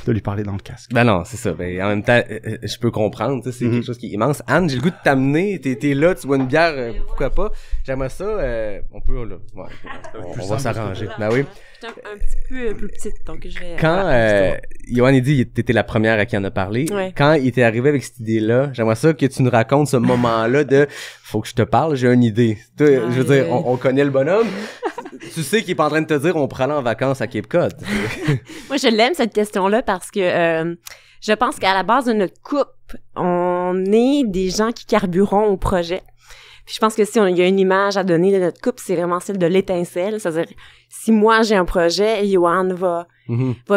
de lui parler dans le casque. Ben non, c'est ça. Ben, en même temps, je peux comprendre, tu sais, c'est Mhm. quelque chose qui est immense. Anne, j'ai le goût de t'amener, t'es là, tu bois une bière, pourquoi pas. J'aimerais ça, on peut, là, ouais, on va s'arranger. Ben oui. Je suis un petit peu plus petite, donc je vais... Quand Yoann, il dit t'étais la première à qui en a parlé, Ouais. quand il était arrivé avec cette idée-là, j'aimerais ça que tu nous racontes ce moment-là de faut que je te parle, j'ai une idée. Toi, je veux dire, on connaît le bonhomme. Tu sais qu'il est pas en train de te dire on pourrait aller en vacances à Cape Cod. Moi, je l'aime, cette question-là, parce que je pense qu'à la base de notre couple, on est des gens qui carburons au projet. Puis je pense que si il y a une image à donner de notre couple, c'est vraiment celle de l'étincelle. C'est-à-dire, si moi j'ai un projet, Yoann va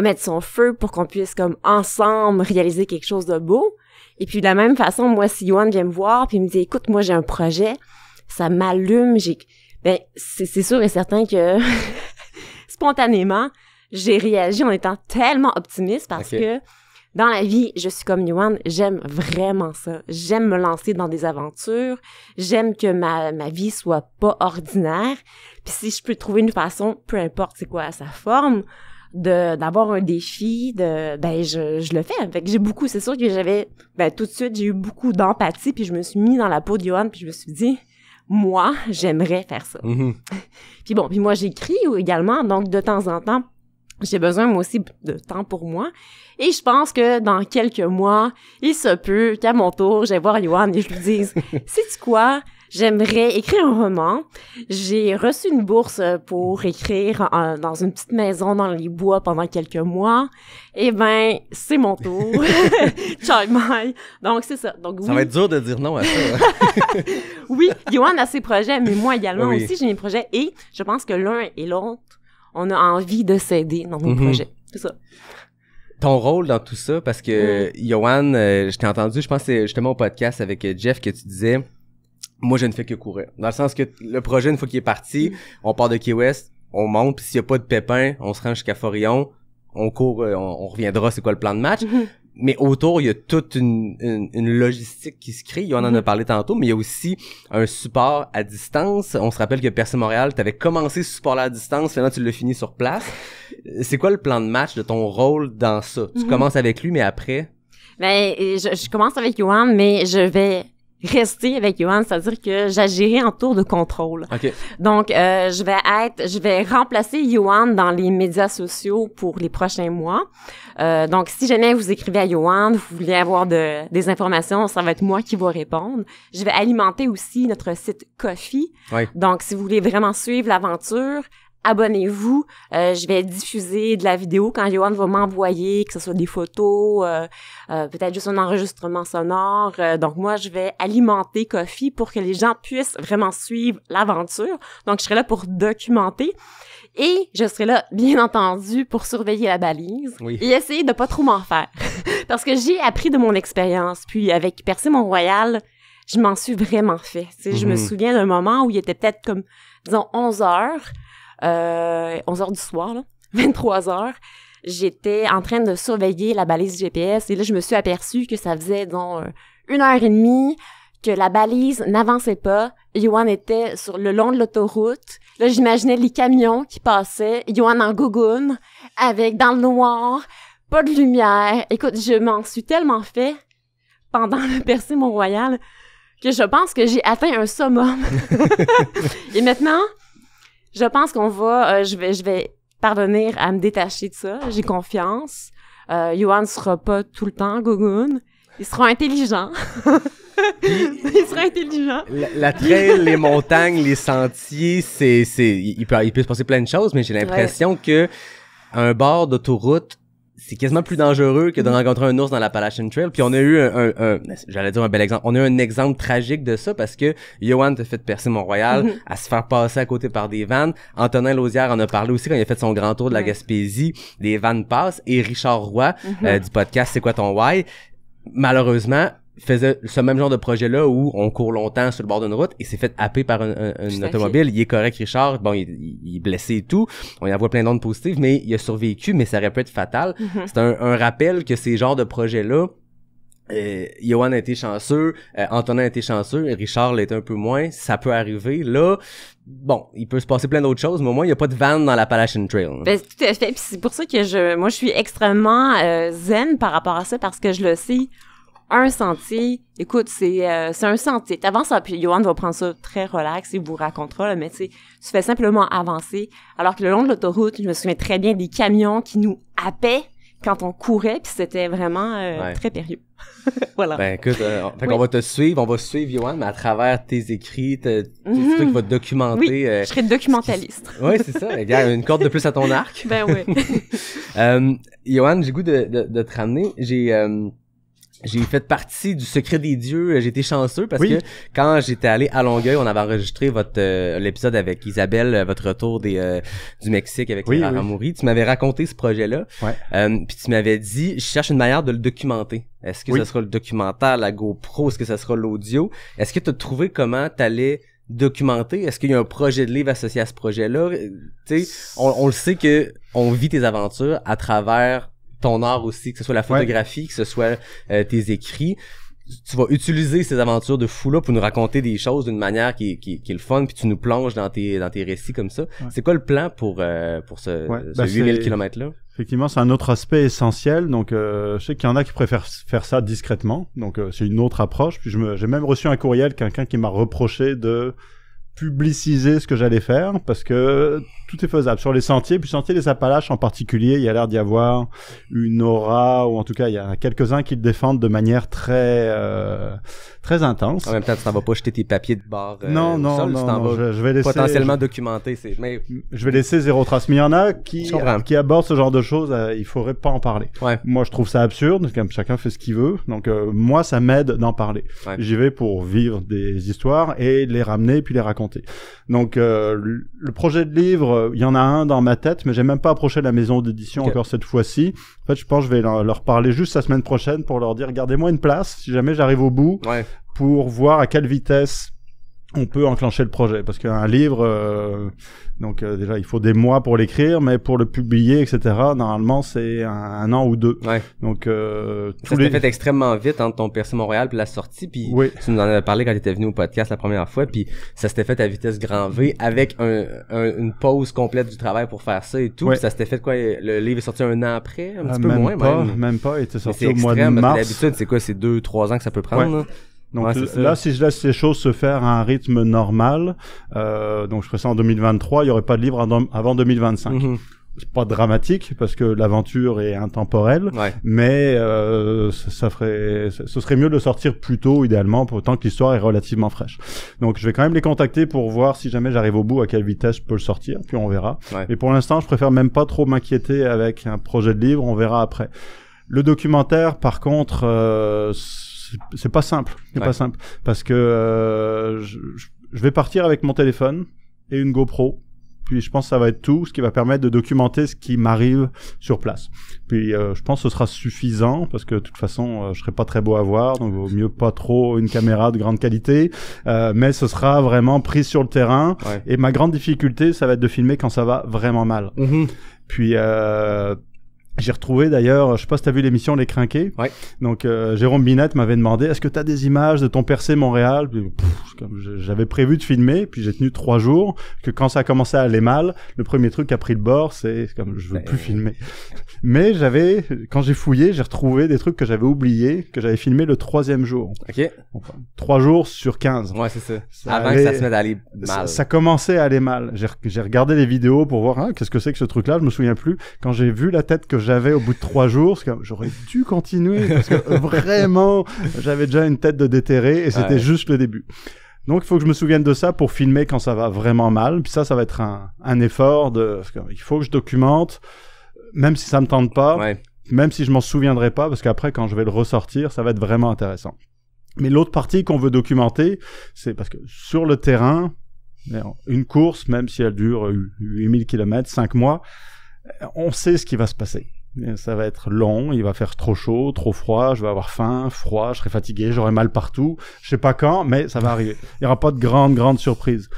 mettre son feu pour qu'on puisse comme ensemble réaliser quelque chose de beau. Et puis de la même façon, moi, si Yoann vient me voir puis me dit, écoute, moi j'ai un projet, ça m'allume, ben c'est sûr et certain que spontanément, j'ai réagi en étant tellement optimiste parce que dans la vie, je suis comme Yoann, j'aime vraiment ça. J'aime me lancer dans des aventures. J'aime que ma vie soit pas ordinaire. Puis si je peux trouver une façon, peu importe c'est quoi sa forme, d'avoir un défi, je le fais. Fait que j'ai beaucoup, c'est sûr que tout de suite, j'ai eu beaucoup d'empathie puis je me suis mis dans la peau de Yoann puis je me suis dit, moi, j'aimerais faire ça. Puis moi, j'écris également, donc de temps en temps, j'ai besoin, moi aussi, de temps pour moi. Et je pense que dans quelques mois, il se peut qu'à mon tour, j'aille voir Yoann et je lui dise, sais-tu quoi? J'aimerais écrire un roman. J'ai reçu une bourse pour écrire dans une petite maison dans les bois pendant quelques mois. Eh ben, c'est mon tour. Ciao, bye. Donc, c'est ça. Donc, Ça va être dur de dire non à ça. Oui, Yoann a ses projets, mais moi également Oui. aussi, j'ai mes projets. Et je pense que l'un et l'autre, on a envie de s'aider dans nos projets. C'est ça. Ton rôle dans tout ça, parce que Yoann, je t'ai entendu, je pense que c'est justement au podcast avec Jeff que tu disais, moi je ne fais que courir. Dans le sens que le projet, une fois qu'il est parti, on part de Key West, on monte, puis s'il n'y a pas de pépin, on se rend jusqu'à Forillon, on court, on reviendra, c'est quoi le plan de match. Mais autour, il y a toute une logistique qui se crée. Yoann en a parlé tantôt, mais il y a aussi un support à distance. On se rappelle que Percé Montréal, tu avais commencé ce support-là à distance, finalement tu l'as fini sur place. C'est quoi le plan de match de ton rôle dans ça? Tu commences avec lui, mais après? Ben, je commence avec Yoann, mais je vais rester avec Yoann, c'est-à-dire que j'agirai en tour de contrôle. OK. Donc, je vais remplacer Yoann dans les médias sociaux pour les prochains mois. Donc, si jamais vous écrivez à Yoann, vous voulez avoir des informations, ça va être moi qui va répondre. Je vais alimenter aussi notre site Ko-fi. Oui. Donc, si vous voulez vraiment suivre l'aventure, abonnez-vous. Je vais diffuser de la vidéo quand Yoann va m'envoyer, que ce soit des photos, peut-être juste un enregistrement sonore. Donc, moi, je vais alimenter Ko-fi pour que les gens puissent vraiment suivre l'aventure. Donc, je serai là pour documenter. Et je serai là, bien entendu, pour surveiller la balise et essayer de pas trop m'en faire. Parce que j'ai appris de mon expérience. Puis, avec Percé Mont-Royal, je m'en suis vraiment fait. Tu sais, je me souviens d'un moment où il était peut-être comme, disons, 11 heures du soir, là, 23 heures. J'étais en train de surveiller la balise GPS et là, je me suis aperçue que ça faisait, disons, 1h30 que la balise n'avançait pas. Yoann était sur le long de l'autoroute. Là, j'imaginais les camions qui passaient. Yoann en gougoune, avec dans le noir, pas de lumière. Écoute, je m'en suis tellement fait pendant le Percé Mont-Royal que je pense que j'ai atteint un summum. Et maintenant, je pense qu'on va, je vais parvenir à me détacher de ça. J'ai confiance. Yoann sera pas tout le temps gougoune. Il sera intelligent. Il sera intelligent. La trail, les montagnes, les sentiers, il peut se passer plein de choses, mais j'ai l'impression que un bord d'autoroute, c'est quasiment plus dangereux que de rencontrer un ours dans l'Appalachian Trail. Puis on a eu j'allais dire un bel exemple. On a eu un exemple tragique de ça parce que Yoann t'a fait percer Mont-Royal à se faire passer à côté par des vannes. Antonin Lausière en a parlé aussi quand il a fait son grand tour de la Gaspésie. Des vannes passent. Et Richard Roy du podcast C'est quoi ton why? Malheureusement, faisait ce même genre de projet-là où on court longtemps sur le bord d'une route et s'est fait happer par une automobile. Il est correct, Richard. Bon, il est blessé et tout. On y envoie plein d'ondes positives, mais il a survécu, mais ça aurait pu être fatal. C'est un rappel que ces genres de projets-là, Johan a été chanceux, Antonin a été chanceux, et Richard l'a été un peu moins. Ça peut arriver. Là, bon, il peut se passer plein d'autres choses, mais au moins, il n'y a pas de van dans l'Appalachian Trail. Ben, tout à fait. Puis c'est pour ça que moi, je suis extrêmement zen par rapport à ça, parce que je le sais. Un sentier, écoute, c'est un sentier. T'avances, puis Johan va prendre ça très relax, il vous racontera, là, mais tu sais, tu fais simplement avancer. Alors que le long de l'autoroute, je me souviens très bien des camions qui nous happaient quand on courait, puis c'était vraiment très périlleux. Voilà. Ben écoute, fait qu'on va te suivre, on va suivre Johan, mais à travers tes écrits, c'est toi qui vas te documenter. Oui, je serai documentaliste. Oui, c'est ça. Regarde, une corde de plus à ton arc. Ben oui. Johan, j'ai goût de te ramener. J'ai fait partie du secret des dieux. J'ai été chanceux parce que quand j'étais allé à Longueuil, on avait enregistré l'épisode avec Isabelle, votre retour du Mexique avec les Raramuri. Tu m'avais raconté ce projet-là. Puis tu m'avais dit, je cherche une manière de le documenter. Est-ce que ça sera le documentaire, la GoPro? Est-ce que ça sera l'audio? Est-ce que tu as trouvé comment t'allais documenter? Est-ce qu'il y a un projet de livre associé à ce projet-là? Tu sais, on le sait que on vit tes aventures à travers ton art aussi, que ce soit la photographie, que ce soit tes écrits. Tu vas utiliser ces aventures de fou-là pour nous raconter des choses d'une manière qui est le fun, puis tu nous plonges dans tes récits comme ça. C'est quoi le plan pour ce 8000 km-là? Effectivement, c'est un autre aspect essentiel. Donc, je sais qu'il y en a qui préfèrent faire ça discrètement. Donc, c'est une autre approche. Puis, j'ai même reçu un courriel, quelqu'un qui m'a reproché de publiciser ce que j'allais faire, parce que tout est faisable sur les sentiers, puis sentiers des Appalaches en particulier, il y a l'air d'y avoir une aura, ou en tout cas il y a quelques-uns qui le défendent de manière très intense. En même temps, tu t'en vas pas jeter tes papiers de bord non, je vais laisser potentiellement documenter. Je vais laisser zéro trace, mais il y en a qui abordent ce genre de choses, il faudrait pas en parler. Moi je trouve ça absurde, comme chacun fait ce qu'il veut, donc moi ça m'aide d'en parler. J'y vais pour vivre des histoires et les ramener puis les raconter. Donc le projet de livre, il y en a un dans ma tête, mais j'ai même pas approché la maison d'édition encore cette fois-ci. En fait, je pense que je vais leur parler juste la semaine prochaine pour leur dire, gardez-moi une place si jamais j'arrive au bout, pour voir à quelle vitesse on peut enclencher le projet, parce qu'un livre, déjà il faut des mois pour l'écrire, mais pour le publier, etc. Normalement c'est un an ou deux. Donc ça s'est fait extrêmement vite entre ton Percé Montréal puis la sortie, puis tu nous en avais parlé quand tu étais venu au podcast la première fois, puis ça s'était fait à vitesse grand V avec une pause complète du travail pour faire ça et tout. Puis ça s'était fait quoi? Le livre est sorti un an après, un petit peu moins même pas, il était sorti au mois de mars. D'habitude c'est quoi, c'est 2-3 ans que ça peut prendre? Donc là, si je laisse les choses se faire à un rythme normal, donc je ferai ça en 2023, il y aurait pas de livre avant 2025. C'est pas dramatique parce que l'aventure est intemporelle, mais ce serait mieux de le sortir plus tôt idéalement, pour autant que l'histoire est relativement fraîche. Donc je vais quand même les contacter pour voir si jamais j'arrive au bout à quelle vitesse je peux le sortir, puis on verra. Mais pour l'instant, je préfère même pas trop m'inquiéter avec un projet de livre, on verra après. Le documentaire, par contre, c'est pas simple, pas simple, parce que je vais partir avec mon téléphone et une GoPro, puis je pense que ça va être tout, ce qui va permettre de documenter ce qui m'arrive sur place. Puis je pense que ce sera suffisant, parce que de toute façon je serai pas très beau à voir, donc vaut mieux pas trop une caméra de grande qualité, mais ce sera vraiment pris sur le terrain, et ma grande difficulté ça va être de filmer quand ça va vraiment mal. Puis j'ai retrouvé d'ailleurs, je sais pas si t'as vu l'émission Les Crinqués. Donc Jérôme Binette m'avait demandé, est-ce que t'as des images de ton Percé Montréal? Puis, j'avais prévu de filmer, puis j'ai tenu 3 jours, que quand ça a commencé à aller mal, le premier truc qui a pris le bord, c'est comme je veux plus filmer. Mais quand j'ai fouillé, j'ai retrouvé des trucs que j'avais oubliés, que j'avais filmé le 3e jour. Enfin, 3 jours sur 15. C'est ça. Avant que ça se mette à aller mal. Ça commençait à aller mal. J'ai regardé les vidéos pour voir, qu'est-ce que c'est que ce truc-là, je me souviens plus. Quand j'ai vu la tête que j'avais au bout de 3 jours, c'est comme, j'aurais dû continuer, parce que vraiment, j'avais déjà une tête de déterré, et c'était juste le début. Donc, il faut que je me souvienne de ça pour filmer quand ça va vraiment mal. Puis ça va être un effort il faut que je documente, même si ça me tente pas, même si je m'en souviendrai pas, parce qu'après, quand je vais le ressortir, ça va être vraiment intéressant. Mais l'autre partie qu'on veut documenter, c'est parce que sur le terrain, une course, même si elle dure 8000 km, 5 mois, on sait ce qui va se passer. Ça va être long, il va faire trop chaud, trop froid, je vais avoir faim, froid, je serai fatigué, j'aurai mal partout, je sais pas quand, mais ça va arriver. Il y aura pas de grande surprise.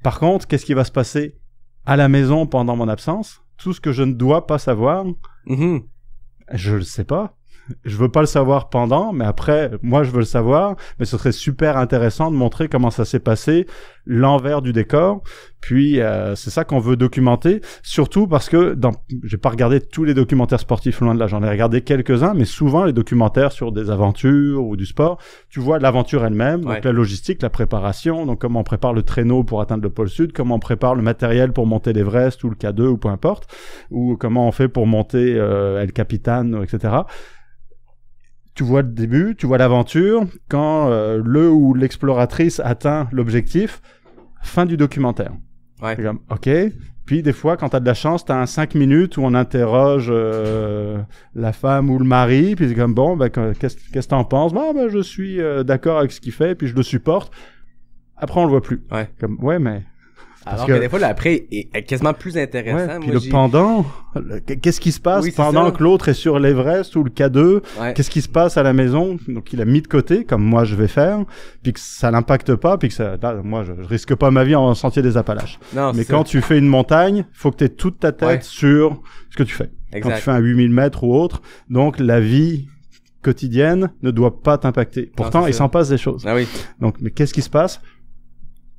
Par contre, qu'est-ce qui va se passer à la maison pendant mon absence? Tout ce que je ne dois pas savoir, je le sais pas. Je veux pas le savoir pendant, mais après, moi, je veux le savoir. Mais ce serait super intéressant de montrer comment ça s'est passé, l'envers du décor. Puis, c'est ça qu'on veut documenter. Surtout parce que j'ai pas regardé tous les documentaires sportifs, loin de là. J'en ai regardé quelques-uns, mais souvent, les documentaires sur des aventures ou du sport, tu vois l'aventure elle-même, donc la logistique, la préparation, donc comment on prépare le traîneau pour atteindre le pôle sud, comment on prépare le matériel pour monter l'Everest ou le K2 ou peu importe, ou comment on fait pour monter El Capitan, etc. Tu vois le début, tu vois l'aventure, quand le ou l'exploratrice atteint l'objectif, fin du documentaire. Ouais. C'est comme, OK. Puis des fois, quand t'as de la chance, t'as un 5 minutes où on interroge la femme ou le mari, puis c'est comme, bon, ben, qu'est-ce que t'en penses? Bon, ben, je suis d'accord avec ce qu'il fait, puis je le supporte. Après, on le voit plus. Ouais. Comme, ouais, mais... Alors que des fois, l'après est quasiment plus intéressant. Ouais, puis moi, le pendant, qu'est-ce qui se passe pendant que l'autre est sur l'Everest ou le K2? Ouais. Qu'est-ce qui se passe à la maison? Donc, il a mis de côté, comme moi je vais faire, puis que ça l'impacte pas, puis que ça, là, moi, je risque pas ma vie en sentier des Appalaches. Non, mais quand tu fais une montagne, faut que tu aies toute ta tête sur ce que tu fais. Exact. Quand tu fais un 8000 mètres ou autre, donc la vie quotidienne ne doit pas t'impacter. Pourtant, il s'en passe des choses. Ah oui. Donc, mais qu'est-ce qui se passe?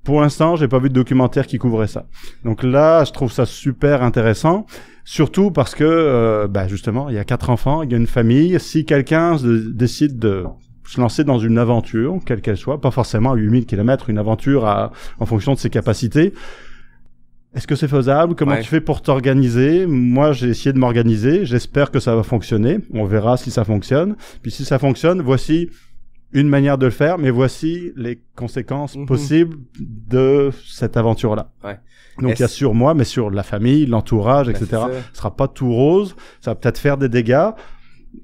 Pour l'instant, j'ai pas vu de documentaire qui couvrait ça. Donc là, je trouve ça super intéressant, surtout parce que, justement, il y a 4 enfants, il y a une famille. Si quelqu'un décide de se lancer dans une aventure, quelle qu'elle soit, pas forcément à 8000 km, une aventure en fonction de ses capacités, est-ce que c'est faisable? Comment tu fais pour t'organiser? Moi, j'ai essayé de m'organiser. J'espère que ça va fonctionner. On verra si ça fonctionne. Puis si ça fonctionne, voici une manière de le faire, mais voici les conséquences possibles de cette aventure-là. Ouais. Donc, il y a sur moi, mais sur la famille, l'entourage, etc. Ce sera pas tout rose. Ça va peut-être faire des dégâts,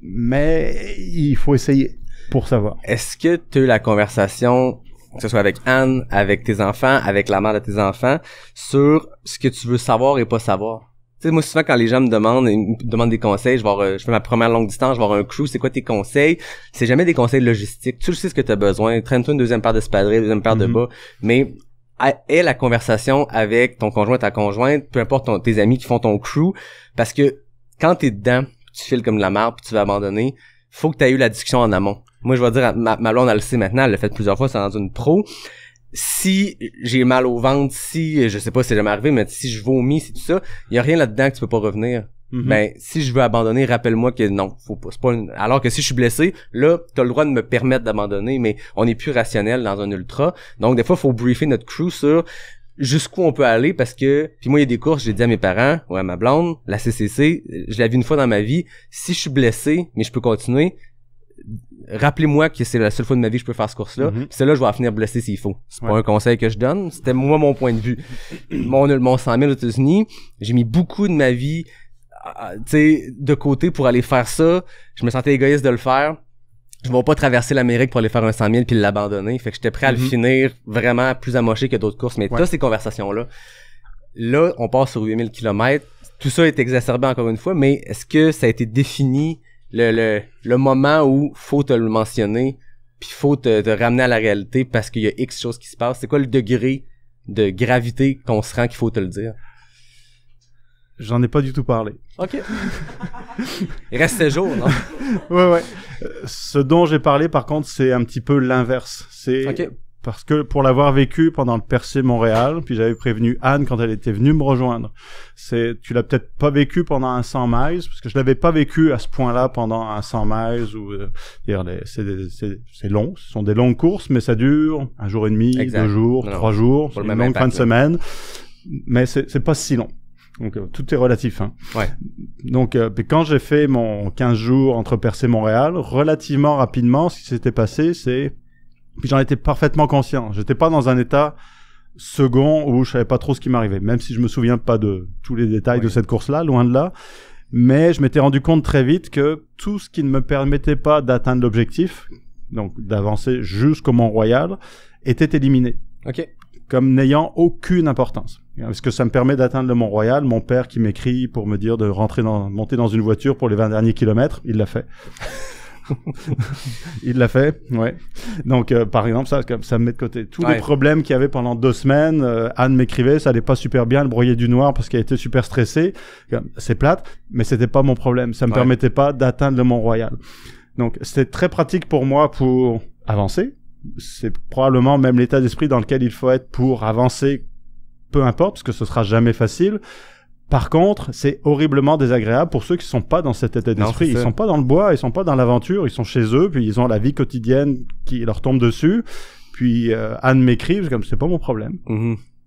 mais il faut essayer pour savoir. Est-ce que tu as eu la conversation, que ce soit avec Anne, avec tes enfants, avec la mère de tes enfants, sur ce que tu veux savoir et pas savoir? Tu sais, moi, souvent, quand les gens me demandent des conseils, je fais ma première longue distance, je vais avoir un crew, c'est quoi tes conseils? C'est jamais des conseils logistiques. Tu sais ce que tu as besoin. Traîne-toi une deuxième paire d'espadrilles, une deuxième paire de bas. Mais, aie la conversation avec ton conjoint, ta conjointe, peu importe tes amis qui font ton crew. Parce que, quand t'es dedans, tu files comme de la merde, puis tu vas abandonner, faut que tu aies eu la discussion en amont. Moi, je vais dire, ma blonde, elle le sait maintenant, elle l'a fait plusieurs fois, c'est rendu une pro. Si j'ai mal au ventre, si, je sais pas si c'est jamais arrivé, mais si je vomis, c'est tout ça, il y a rien là-dedans que tu peux pas revenir. Ben, si je veux abandonner, rappelle-moi que non, faut pas, c'est pas alors que si je suis blessé, là, t'as le droit de me permettre d'abandonner, mais on est plus rationnel dans un ultra. Donc, des fois, faut briefer notre crew sur jusqu'où on peut aller parce que, puis moi, il y a des courses, j'ai dit à mes parents, ou à ma blonde, la CCC, je l'ai vu une fois dans ma vie, si je suis blessé, mais je peux continuer, rappelez-moi que c'est la seule fois de ma vie que je peux faire cette course-là. Celle-là, je vais en finir blessé s'il faut. C'est pas un conseil que je donne. C'était mon point de vue. Mon 100 000 aux États-Unis, j'ai mis beaucoup de ma vie, de côté pour aller faire ça. Je me sentais égoïste de le faire. Je vais pas traverser l'Amérique pour aller faire un 100 000 puis l'abandonner. Fait que j'étais prêt à le finir vraiment plus amoché que d'autres courses. Mais t'as ces conversations-là. Là, on part sur 8000 km. Tout ça est exacerbé encore une fois, mais est-ce que ça a été défini le moment où faut te le mentionner puis faut te ramener à la réalité parce qu'il y a X choses qui se passent? C'est quoi le degré de gravité qu'on se rend qu'il faut te le dire? J'en ai pas du tout parlé. OK. Il reste 7 jours, non? Ouais. Ce dont j'ai parlé, par contre, c'est un petit peu l'inverse. C'est parce que pour l'avoir vécu pendant le Percé Montréal, puis j'avais prévenu Anne quand elle était venue me rejoindre. Tu l'as peut-être pas vécu pendant un 100 miles, parce que je l'avais pas vécu à ce point-là pendant un 100 miles où c'est long, ce sont des longues courses, mais ça dure un jour et demi, 2 jours, 3 jours, c'est une longue fin de semaine, mais c'est pas si long. Donc tout est relatif, hein. Ouais. Donc puis quand j'ai fait mon 15 jours entre Percé et Montréal, relativement rapidement, ce qui s'était passé, puis j'en étais parfaitement conscient. J'étais pas dans un état second où je savais pas trop ce qui m'arrivait, même si je me souviens pas de tous les détails de cette course-là, loin de là. Mais je m'étais rendu compte très vite que tout ce qui ne me permettait pas d'atteindre l'objectif, donc d'avancer jusqu'au Mont-Royal, était éliminé. OK. Comme n'ayant aucune importance. Est-ce que ça me permet d'atteindre le Mont-Royal? Mon père qui m'écrit pour me dire de monter dans une voiture pour les 20 derniers kilomètres, il l'a fait. Il l'a fait, ouais. Donc, par exemple, ça me met de côté. Tous les problèmes qu'il y avait pendant 2 semaines, Anne m'écrivait, ça allait pas super bien, elle broyait du noir parce qu'elle était super stressée. C'est plate, mais c'était pas mon problème. Ça me permettait pas d'atteindre le Mont-Royal. Donc, c'est très pratique pour moi pour avancer. C'est probablement même l'état d'esprit dans lequel il faut être pour avancer, peu importe, parce que ce sera jamais facile. Par contre, c'est horriblement désagréable pour ceux qui sont pas dans cet état d'esprit. Ils sont pas dans le bois, ils sont pas dans l'aventure, ils sont chez eux, puis ils ont la vie quotidienne qui leur tombe dessus. Puis Anne m'écrit, c'est comme c'est pas mon problème.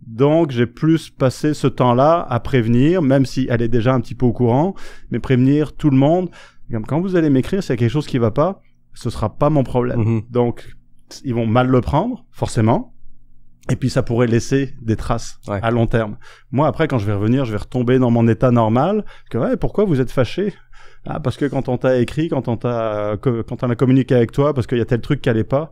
Donc j'ai plus passé ce temps-là à prévenir, même si elle est déjà un petit peu au courant, mais prévenir tout le monde. Comme quand vous allez m'écrire, s'il y a quelque chose qui va pas, ce sera pas mon problème. Donc ils vont mal le prendre, forcément. Et puis ça pourrait laisser des traces à long terme. Moi, après, quand je vais revenir, je vais retomber dans mon état normal. Pourquoi vous êtes fâché? Ah, parce que quand on t'a écrit, quand on a communiqué avec toi, parce qu'il y a tel truc qui allait pas.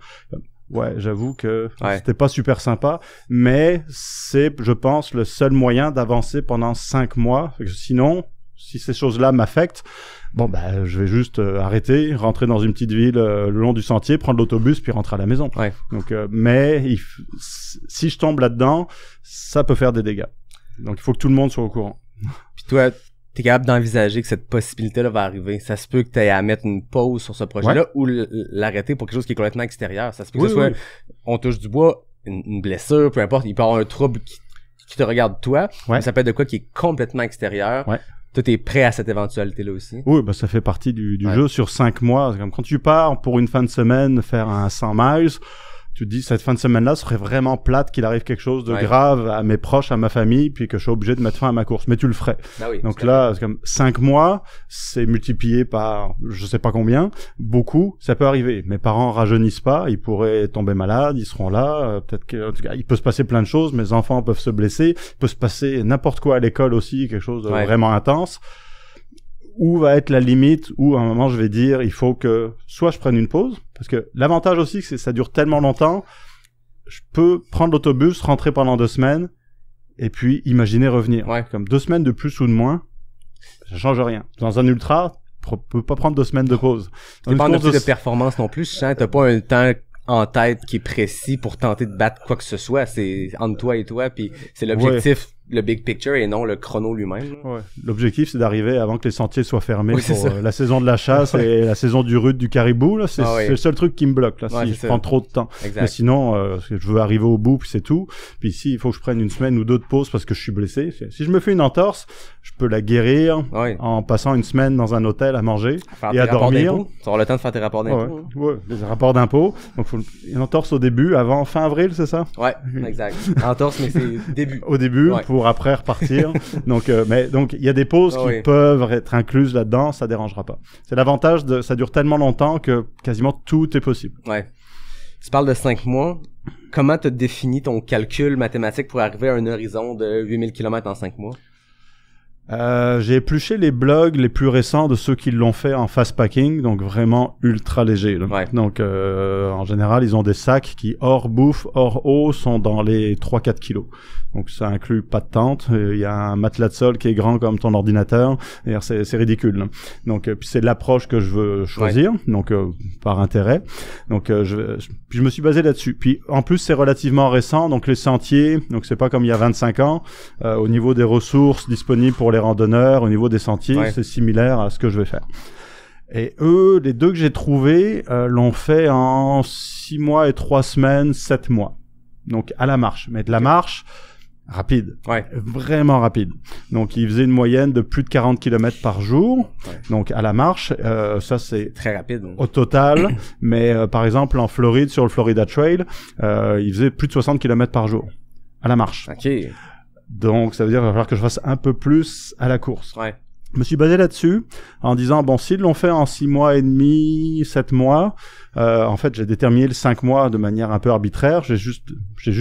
Ouais, j'avoue que c'était pas super sympa, mais c'est, je pense, le seul moyen d'avancer pendant 5 mois. Sinon, si ces choses-là m'affectent, je vais juste arrêter, rentrer dans une petite ville le long du sentier, prendre l'autobus puis rentrer à la maison. Donc, si je tombe là-dedans, ça peut faire des dégâts. Donc, il faut que tout le monde soit au courant. Puis toi, t'es capable d'envisager que cette possibilité-là va arriver. Ça se peut que t'aies à mettre une pause sur ce projet-là ou l'arrêter pour quelque chose qui est complètement extérieur. Ça se peut que ce soit, on touche du bois, une blessure, peu importe, il peut y avoir un trouble qui te regarde toi, mais ça peut être de quoi qui est complètement extérieur. Toi, t'es prêt à cette éventualité-là aussi? Oui, ça fait partie du jeu sur 5 mois. C'est comme quand tu pars pour une fin de semaine faire un 100 miles, tu te dis, cette fin de semaine-là serait vraiment plate qu'il arrive quelque chose de grave à mes proches, à ma famille, puis que je sois obligé de mettre fin à ma course. Mais tu le ferais. Donc là, c'est comme 5 mois, c'est multiplié par je sais pas combien. Beaucoup, ça peut arriver. Mes parents rajeunissent pas, ils pourraient tomber malades, ils seront là. Peut-être que, en tout cas, il peut se passer plein de choses. Mes enfants peuvent se blesser. Il peut se passer n'importe quoi à l'école aussi, quelque chose de vraiment intense. Où va être la limite où à un moment je vais dire il faut que soit je prenne une pause, parce que l'avantage aussi c'est que ça dure tellement longtemps, je peux prendre l'autobus, rentrer pendant 2 semaines et puis imaginer revenir. Comme 2 semaines de plus ou de moins, ça change rien. Dans un ultra, tu peux pas prendre 2 semaines de pause. Tu pas de performance non plus, je sens, t'as pas un temps en tête qui est précis pour tenter de battre quoi que ce soit, c'est entre toi et toi, puis c'est l'objectif, le big picture et non le chrono lui-même. L'objectif, c'est d'arriver avant que les sentiers soient fermés pour la saison de la chasse et la saison du rut, du caribou. Là, c'est le seul truc qui me bloque là, si je prends trop de temps. Mais sinon, je veux arriver au bout, puis c'est tout. Puis ici, il faut que je prenne une semaine ou 2 de pause parce que je suis blessé. Si je me fais une entorse, je peux la guérir en passant une semaine dans un hôtel à manger et à dormir. Tu vas avoir le temps de faire tes rapports d'impôts. Les rapports d'impôts. Donc, faut une entorse au début, avant fin avril, c'est ça? Exact. Entorse, mais c'est début. Au début, pour après repartir. Donc, il y a des pauses qui peuvent être incluses là-dedans, ça dérangera pas. C'est l'avantage ça dure tellement longtemps que quasiment tout est possible. Tu parles de 5 mois. Comment t'as défini ton calcul mathématique pour arriver à un horizon de 8000 km en 5 mois? J'ai épluché les blogs les plus récents de ceux qui l'ont fait en fast packing, donc vraiment ultra léger. Donc en général, ils ont des sacs qui hors bouffe, hors eau, sont dans les 3-4 kilos. Donc ça inclut pas de tente, il y a un matelas de sol qui est grand comme ton ordinateur, et c'est ridicule. Donc puis c'est l'approche que je veux choisir, donc par intérêt. Donc puis je me suis basé là-dessus. Puis en plus c'est relativement récent, donc les sentiers, donc c'est pas comme il y a 25 ans au niveau des ressources disponibles pour les randonneurs, au niveau des sentiers, c'est similaire à ce que je vais faire. Et eux, les 2 que j'ai trouvés, l'ont fait en 6 mois et 3 semaines, 7 mois. Donc à la marche. Mais de la marche rapide. Vraiment rapide. Donc ils faisaient une moyenne de plus de 40 km par jour. Donc à la marche, ça c'est très rapide. Au total. Mais par exemple en Floride, sur le Florida Trail, ils faisaient plus de 60 km par jour. À la marche. Donc, ça veut dire qu'il va falloir que je fasse un peu plus à la course. Je me suis basé là-dessus en disant, s'ils l'ont fait en 6 mois et demi, 7 mois, en fait, j'ai déterminé le 5 mois de manière un peu arbitraire. J'ai juste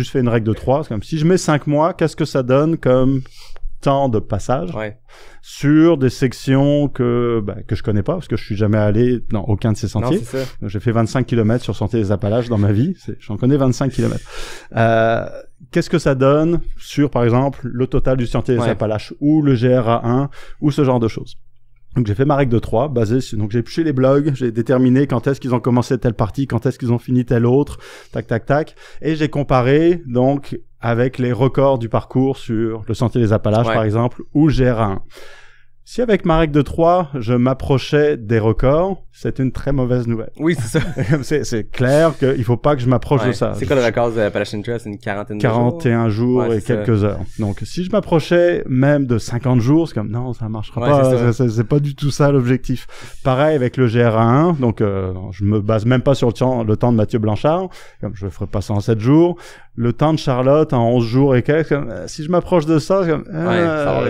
fait une règle de 3. C'est comme, si je mets 5 mois, qu'est-ce que ça donne comme temps de passage sur des sections que je connais pas parce que je suis jamais allé dans aucun de ces sentiers. J'ai fait 25 km sur Sentier des Appalaches dans ma vie, j'en connais 25 km. Qu'est-ce que ça donne sur par exemple le total du Sentier des Appalaches ou le GRA1 ou ce genre de choses. Donc j'ai fait ma règle de 3 basée sur, donc j'ai épluché les blogs, j'ai déterminé quand est-ce qu'ils ont commencé telle partie, quand est-ce qu'ils ont fini telle autre, tac, et j'ai comparé donc avec les records du parcours sur le Sentier des Appalaches par exemple ou le GRA1. Si avec ma règle de 3, je m'approchais des records, c'est une très mauvaise nouvelle. Oui, c'est ça. c'est clair qu'il faut pas que je m'approche de ça. C'est quoi le record de Appalachian Trail? C'est une 41 jours et quelques heures. Donc, si je m'approchais même de 50 jours, c'est comme, non, ça marchera pas. C'est pas du tout ça l'objectif. Pareil avec le GR1. Donc, je me base même pas sur le temps de Mathieu Blanchard. Comme je ferai pas ça en 7 jours. Le temps de Charlotte en 11 jours et quelques. Si je m'approche de ça, c'est comme,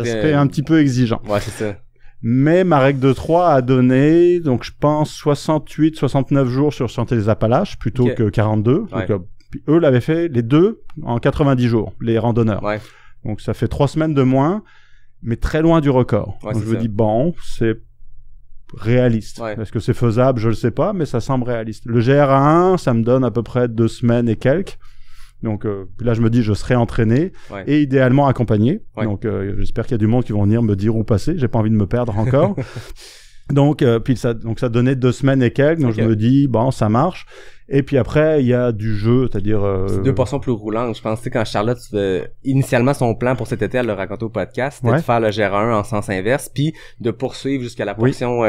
c'est un petit peu exigeant. Ouais, c'est ça. Mais ma règle de 3 a donné, donc je pense 68-69 jours sur Sentier des Appalaches plutôt que 42. Ouais. Donc, puis eux l'avaient fait les deux en 90 jours, les randonneurs. Ouais. Donc ça fait 3 semaines de moins, mais très loin du record. Ouais, donc je me dis, bon, c'est réaliste. Ouais. Est-ce que c'est faisable? Je le sais pas, mais ça semble réaliste. Le GR1, ça me donne à peu près 2 semaines et quelques. Donc là, je me dis, je serai entraîné et idéalement accompagné. Ouais. Donc j'espère qu'il y a du monde qui vont venir me dire où passer. J'ai pas envie de me perdre encore. Donc ça donnait 2 semaines et quelques. Donc je me dis, bon, ça marche. Et puis après, il y a du jeu, c'est-à-dire... C'est 2 portions plus roulantes. Je pense que quand Charlotte, initialement, son plan pour cet été, elle l'a raconté au podcast, c'était de faire le GR1 en sens inverse, puis de poursuivre jusqu'à la portion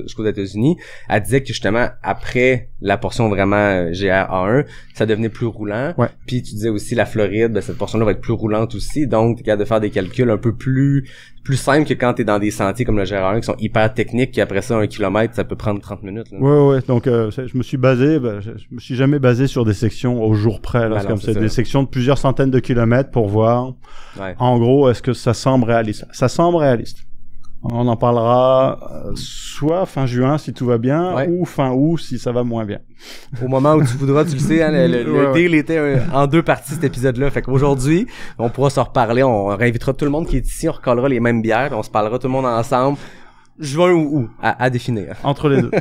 jusqu'aux États-Unis. Elle disait que justement, après la portion vraiment GR1, ça devenait plus roulant. Ouais. Puis tu disais aussi la Floride, cette portion-là va être plus roulante aussi, donc t'es capable de faire des calculs un peu plus simple que quand t'es dans des sentiers comme le GR1 qui sont hyper techniques, qui après ça, 1 kilomètre, ça peut prendre 30 minutes. Là. Ouais. Donc, je me suis basé, je me suis jamais basé sur des sections au jour près. Là. C'est des sections de plusieurs centaines de kilomètres pour voir, en gros, est-ce que ça semble réaliste. Ça semble réaliste. On en parlera soit fin juin si tout va bien, ou fin août si ça va moins bien. Au moment où tu voudras, tu le sais, hein, le deal était en 2 parties cet épisode-là. Fait qu'aujourd'hui, on pourra se reparler, on réinvitera tout le monde qui est ici, on recallera les mêmes bières, on se parlera tout le monde ensemble. Juin ou août, à définir. Entre les deux.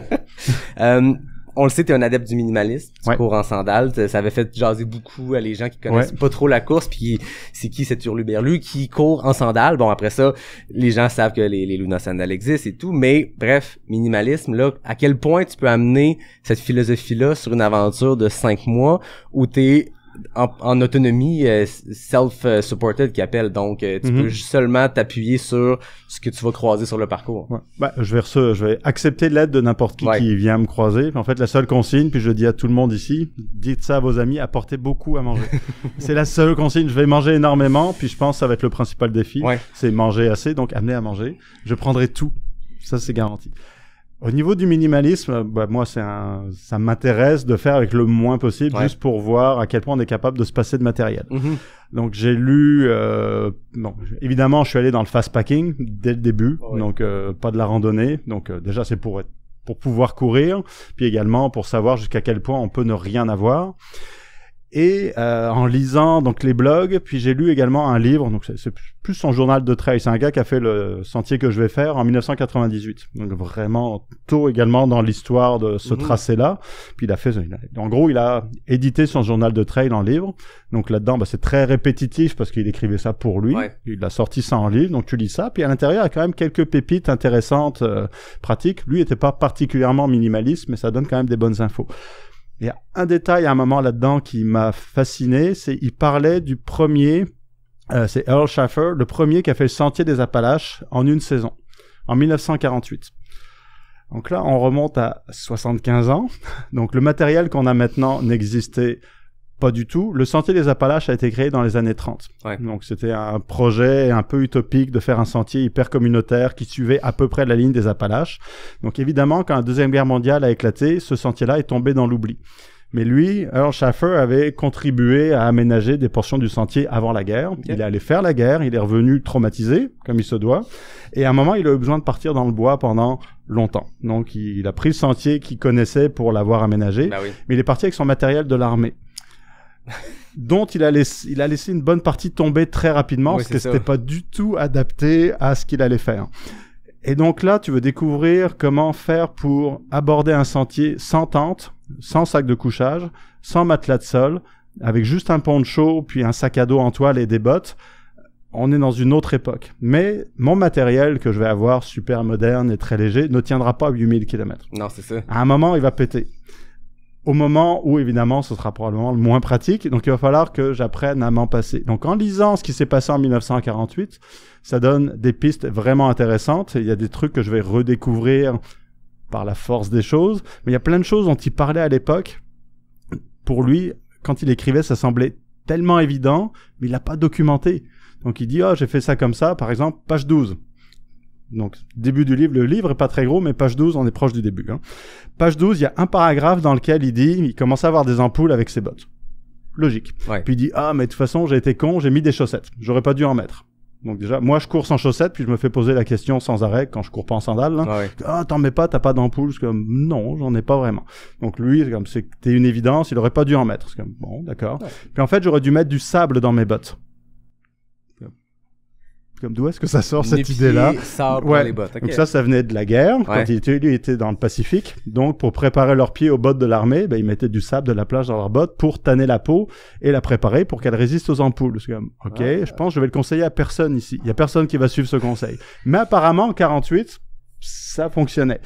On le sait, t'es un adepte du minimalisme, tu cours en sandales, ça avait fait jaser beaucoup à les gens qui connaissent pas trop la course, puis c'est qui cet hurluberlu qui court en sandales. Bon, après ça, les gens savent que les Luna Sandales existent et tout, mais bref, minimalisme, là, à quel point tu peux amener cette philosophie-là sur une aventure de 5 mois où t'es en autonomie self-supported qui appelle, donc tu peux seulement t'appuyer sur ce que tu vas croiser sur le parcours. Je vais accepter l'aide de n'importe qui vient me croiser. En fait, la seule consigne, puis je dis à tout le monde ici, dites ça à vos amis, apportez beaucoup à manger. C'est la seule consigne. Je vais manger énormément, puis je pense que ça va être le principal défi, c'est manger assez, donc amener à manger. Je prendrai tout, ça c'est garanti. Au niveau du minimalisme, moi, ça m'intéresse de faire avec le moins possible, juste pour voir à quel point on est capable de se passer de matériel. Donc, j'ai lu, évidemment, je suis allé dans le fast packing dès le début, donc pas de la randonnée. Donc, déjà, c'est pour pouvoir courir, puis également pour savoir jusqu'à quel point on peut ne rien avoir. Et en lisant donc les blogs, puis j'ai lu également un livre, donc c'est plus son journal de trail. C'est un gars qui a fait le sentier que je vais faire en 1998, donc vraiment tôt également dans l'histoire de ce tracé-là. Puis il a édité son journal de trail en livre. Donc là-dedans, c'est très répétitif parce qu'il écrivait ça pour lui. Il a sorti ça en livre, donc tu lis ça. Puis à l'intérieur, il y a quand même quelques pépites intéressantes, pratiques. Lui était pas particulièrement minimaliste, mais ça donne quand même des bonnes infos. Il y a un détail à un moment là-dedans qui m'a fasciné, il parlait du premier, c'est Earl Schaffer, le premier qui a fait le Sentier des Appalaches en une saison, en 1948. Donc là, on remonte à 75 ans, donc le matériel qu'on a maintenant n'existait pas du tout. Le Sentier des Appalaches a été créé dans les années 30. Donc c'était un projet un peu utopique de faire un sentier hyper communautaire qui suivait à peu près la ligne des Appalaches. Donc évidemment, quand la Deuxième Guerre mondiale a éclaté, ce sentier-là est tombé dans l'oubli. Mais lui, Earl Schaffer, avait contribué à aménager des portions du sentier avant la guerre. Il est allé faire la guerre, il est revenu traumatisé, comme il se doit. Et à un moment, il a eu besoin de partir dans le bois pendant longtemps. Donc il a pris le sentier qu'il connaissait pour l'avoir aménagé. Mais il est parti avec son matériel de l'armée. Dont il a laissé une bonne partie tomber très rapidement parce que c'était pas du tout adapté à ce qu'il allait faire. Et donc là, tu veux découvrir comment faire pour aborder un sentier sans tente, sans sac de couchage, sans matelas de sol, avec juste un poncho, puis un sac à dos en toile et des bottes. On est dans une autre époque. Mais mon matériel que je vais avoir, super moderne et très léger, ne tiendra pas 8000 km. Non, c'est ça. À un moment, il va péter. au moment où, évidemment, ce sera probablement le moins pratique. Donc, il va falloir que j'apprenne à m'en passer. Donc, en lisant ce qui s'est passé en 1948, ça donne des pistes vraiment intéressantes. Il y a des trucs que je vais redécouvrir par la force des choses. Mais il y a plein de choses dont il parlait à l'époque. Pour lui, quand il écrivait, ça semblait tellement évident, mais il l'a pas documenté. Donc, il dit, j'ai fait ça comme ça. Par exemple, page 12. Donc, début du livre, le livre est pas très gros, mais page 12, on est proche du début. Hein. Page 12, il y a un paragraphe dans lequel il commence à avoir des ampoules avec ses bottes. Logique. Ouais. Puis il dit, mais de toute façon, j'ai été con, j'ai mis des chaussettes. J'aurais pas dû en mettre. Donc déjà, moi, je cours sans chaussettes, puis je me fais poser la question sans arrêt quand je cours pas en sandales. Là. Ouais. T'en mets pas, t'as pas d'ampoule. C'est comme, non, j'en ai pas vraiment. Donc lui, c'est comme, c'était une évidence, il aurait pas dû en mettre. C'est comme, bon, d'accord. Ouais. Puis en fait, j'aurais dû mettre du sable dans mes bottes. Comme d'où est-ce que ça sort cette idée-là? Ouais. Les bottes. Okay. Donc ça venait de la guerre. Quand lui était dans le Pacifique. Donc pour préparer leurs pieds aux bottes de l'armée, ils mettaient du sable de la plage dans leurs bottes pour tanner la peau et la préparer pour qu'elle résiste aux ampoules. C'est comme, je pense que je vais le conseiller à personne ici. Il y a personne qui va suivre ce conseil. Mais apparemment en 48, ça fonctionnait.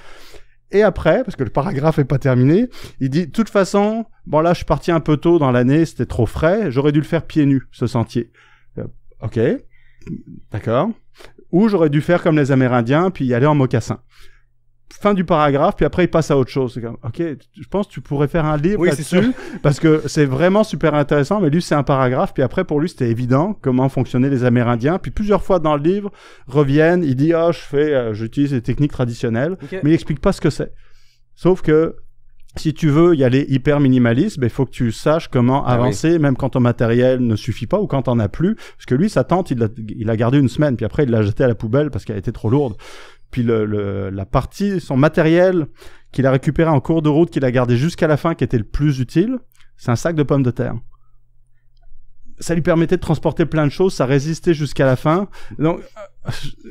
Et après, parce que le paragraphe est pas terminé, il dit, de toute façon, bon là je suis parti un peu tôt dans l'année, c'était trop frais, j'aurais dû le faire pieds nus, ce sentier. Ok. D'accord. Ou j'aurais dû faire comme les Amérindiens, puis y aller en mocassin. Fin du paragraphe, puis après il passe à autre chose. C'est comme, je pense que tu pourrais faire un livre là-dessus, parce que c'est vraiment super intéressant, mais lui c'est un paragraphe, puis après pour lui c'était évident comment fonctionnaient les Amérindiens, puis plusieurs fois dans le livre reviennent, il dit j'utilise les techniques traditionnelles, mais il explique pas ce que c'est. Sauf que si tu veux y aller hyper minimaliste, il faut que tu saches comment avancer, même quand ton matériel ne suffit pas ou quand t'en as plus. Parce que lui, sa tente, il l'a gardé une semaine, puis après, il l'a jeté à la poubelle parce qu'elle était trop lourde. Puis la partie, son matériel qu'il a récupéré en cours de route, qu'il a gardé jusqu'à la fin, qui était le plus utile, c'est un sac de pommes de terre. Ça lui permettait de transporter plein de choses, ça résistait jusqu'à la fin. Donc,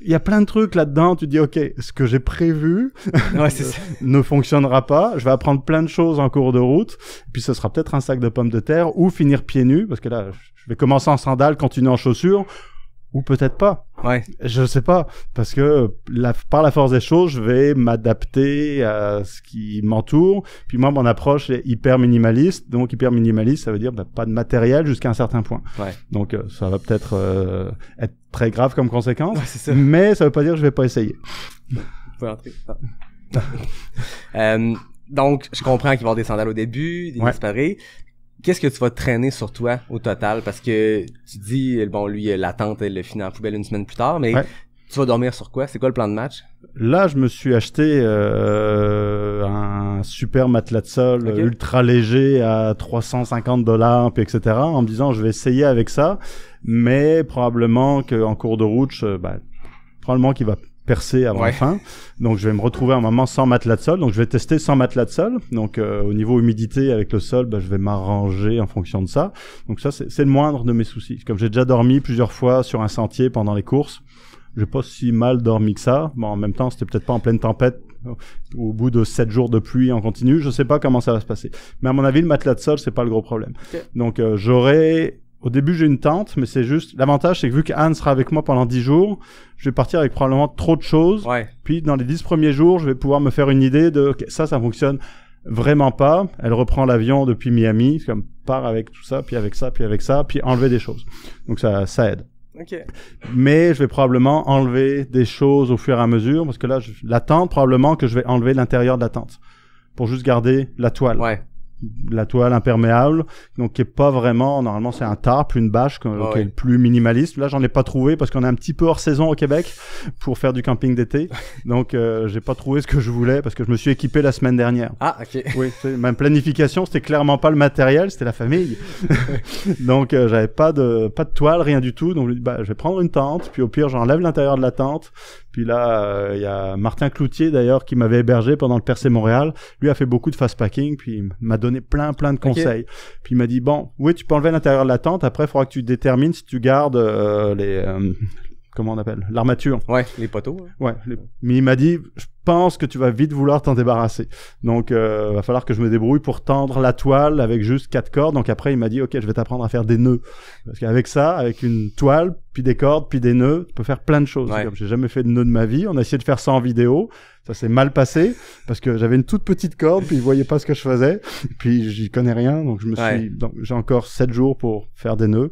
il y a plein de trucs là-dedans. Tu dis, ce que j'ai prévu ne fonctionnera pas. Je vais apprendre plein de choses en cours de route. Puis ce sera peut-être un sac de pommes de terre ou finir pieds nus, parce que là, je vais commencer en sandales, continuer en chaussures. Ou peut-être pas. Ouais. Je sais pas. Parce que par la force des choses, je vais m'adapter à ce qui m'entoure. Puis moi, mon approche est hyper minimaliste. Donc, hyper minimaliste, ça veut dire pas de matériel jusqu'à un certain point. Ouais. Donc, ça va peut-être être très grave comme conséquence. Ouais, c'est ça. Mais ça veut pas dire que je vais pas essayer. Vous pouvez entrer. Donc, je comprends qu'il va y avoir des sandales au début, des disparés. Qu'est-ce que tu vas traîner sur toi au total? Parce que tu dis, lui, la tente, elle le finit en poubelle une semaine plus tard, mais tu vas dormir sur quoi? C'est quoi le plan de match? Là, je me suis acheté un super matelas de sol ultra léger à $350, puis etc. en me disant, je vais essayer avec ça, mais probablement qu'en cours de route, probablement qu'il va percer avant la fin. Donc, je vais me retrouver un moment sans matelas de sol. Donc, je vais tester sans matelas de sol. Donc, au niveau humidité avec le sol, je vais m'arranger en fonction de ça. Donc, ça, c'est le moindre de mes soucis. Comme j'ai déjà dormi plusieurs fois sur un sentier pendant les courses, j'ai pas si mal dormi que ça. Bon, en même temps, c'était peut-être pas en pleine tempête au bout de 7 jours de pluie en continu. Je sais pas comment ça va se passer. Mais à mon avis, le matelas de sol, c'est pas le gros problème. Donc, au début, j'ai une tente, mais c'est juste... L'avantage, c'est que vu qu'Anne sera avec moi pendant 10 jours, je vais partir avec probablement trop de choses. Ouais. Puis, dans les 10 premiers jours, je vais pouvoir me faire une idée de ça fonctionne vraiment pas. Elle reprend l'avion depuis Miami, comme part avec tout ça, puis avec ça, puis avec ça, puis enlever des choses. Donc, ça aide. Okay. Mais je vais probablement enlever des choses au fur et à mesure, parce que là, la tente, probablement que je vais enlever l'intérieur de la tente pour juste garder la toile. Ouais. La toile imperméable, donc qui est pas vraiment, normalement c'est un tarp, une bâche qui est le plus minimaliste. Là j'en ai pas trouvé parce qu'on est un petit peu hors saison au Québec pour faire du camping d'été, donc j'ai pas trouvé ce que je voulais parce que je me suis équipé la semaine dernière. Ah ok. Oui, ma planification c'était clairement pas le matériel, c'était la famille. Donc j'avais pas de toile, rien du tout, donc je vais prendre une tente, puis au pire j'enlève l'intérieur de la tente. Puis là, il y a Martin Cloutier d'ailleurs qui m'avait hébergé pendant le Percé Montréal. Lui a fait beaucoup de fast packing, puis il m'a donné plein de conseils. Puis il m'a dit tu peux enlever l'intérieur de la tente. Après, il faudra que tu détermines si tu gardes comment on appelle, l'armature. Ouais, les poteaux. Ouais. Mais il m'a dit, je pense que tu vas vite vouloir t'en débarrasser. Donc, va falloir que je me débrouille pour tendre la toile avec juste 4 cordes. Donc après, il m'a dit, ok, je vais t'apprendre à faire des nœuds. Parce qu'avec ça, avec une toile, puis des cordes, puis des nœuds, tu peux faire plein de choses. Ouais. J'ai jamais fait de nœuds de ma vie. On a essayé de faire ça en vidéo. Ça s'est mal passé parce que j'avais une toute petite corde, puis ils voyaient pas ce que je faisais. Puis j'y connais rien, donc donc j'ai encore 7 jours pour faire des nœuds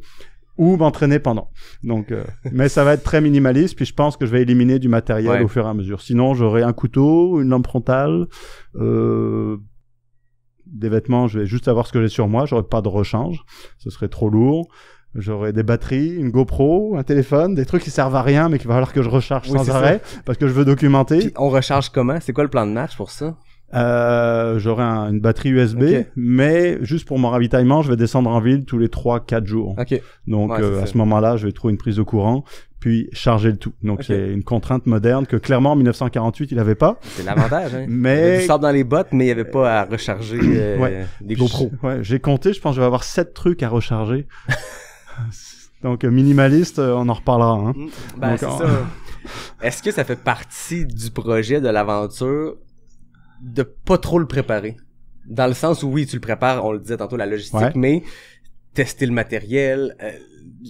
ou m'entraîner pendant. Donc, mais ça va être très minimaliste. Puis je pense que je vais éliminer du matériel au fur et à mesure. Sinon, j'aurai un couteau, une lampe frontale, des vêtements. Je vais juste savoir ce que j'ai sur moi. J'aurai pas de rechange. Ce serait trop lourd. J'aurai des batteries, une GoPro, un téléphone, des trucs qui servent à rien, mais qu'il va falloir que je recharge sans arrêt, parce que je veux documenter. Puis on recharge comment? C'est quoi le plan de match pour ça? J'aurai une batterie USB, mais juste pour mon ravitaillement, je vais descendre en ville tous les 3-4 jours. Donc, à ce moment-là, je vais trouver une prise de courant, puis charger le tout. Donc, c'est une contrainte moderne que clairement, en 1948, il n'avait pas. C'est l'avantage, hein. Mais... Il y avait du sable dans les bottes, mais il n'y avait pas à recharger des GoPro. J'ai compté, je pense que je vais avoir 7 trucs à recharger. Donc, minimaliste, on en reparlera. Hein. Ben, donc, c'est ça. Est-ce que ça fait partie du projet, de l'aventure, de pas trop le préparer? Dans le sens où, oui, tu le prépares, on le disait tantôt, la logistique, mais tester le matériel,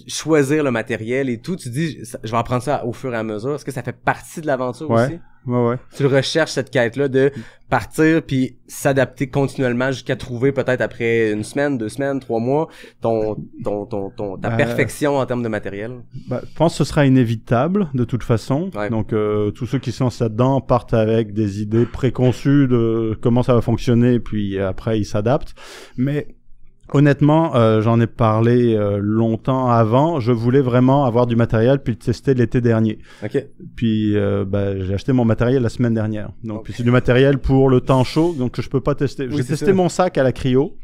choisir le matériel et tout, tu dis, je vais apprendre ça au fur et à mesure. Est-ce que ça fait partie de l'aventure aussi? Ouais. Tu recherches cette quête-là de partir puis s'adapter continuellement jusqu'à trouver peut-être après 1 semaine, 2 semaines, 3 mois ta perfection en termes de matériel. Je pense que ce sera inévitable de toute façon. Donc tous ceux qui sont là-dedans partent avec des idées préconçues de comment ça va fonctionner, puis après ils s'adaptent. Mais honnêtement, j'en ai parlé longtemps avant. Je voulais vraiment avoir du matériel puis le tester l'été dernier. Puis j'ai acheté mon matériel la semaine dernière. Donc puis c'est du matériel pour le temps chaud, donc je peux pas tester. J'ai testé mon sac à la cryo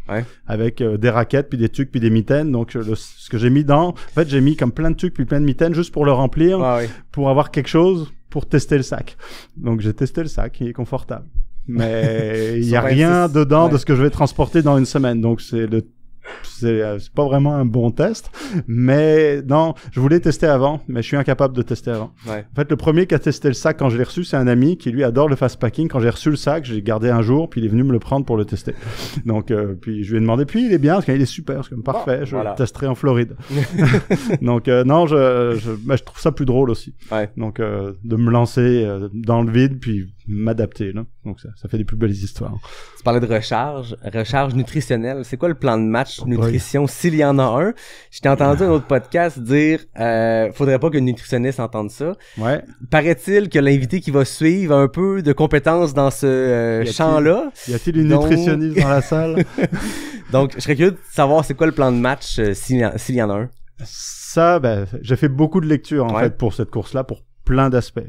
avec des raquettes puis des tucs puis des mitaines. Donc ce que j'ai mis en fait, j'ai mis comme plein de tucs puis plein de mitaines juste pour le remplir, pour avoir quelque chose pour tester le sac. Donc j'ai testé le sac, il est confortable. Mais il y a rien dedans de ce que je vais transporter dans une semaine. Donc c'est pas vraiment un bon test, mais non, je voulais tester avant, mais je suis incapable de tester avant. En fait, le premier qui a testé le sac quand je l'ai reçu, c'est un ami qui lui adore le fast packing. Quand j'ai reçu le sac, j'ai gardé un jour, puis il est venu me le prendre pour le tester. Donc, puis je lui ai demandé, puis il est bien, parce qu'il est super, c'est comme parfait, je le testerai en Floride. Donc, non, je trouve ça plus drôle aussi. Donc, de me lancer dans le vide, puis m'adapter, là. Donc, ça fait des plus belles histoires. Tu parlais de recharge nutritionnelle. C'est quoi le plan de match nutrition, s'il y en a un? Je t'ai entendu un autre podcast dire, faudrait pas qu'un nutritionniste entende ça. Paraît-il que l'invité qui va suivre a un peu de compétences dans ce champ-là. Y a-t-il une nutritionniste dans la salle? Donc, je serais curieux de savoir c'est quoi le plan de match, s'il y en a un. Ça, j'ai fait beaucoup de lectures, en fait, pour cette course-là, pour plein d'aspects.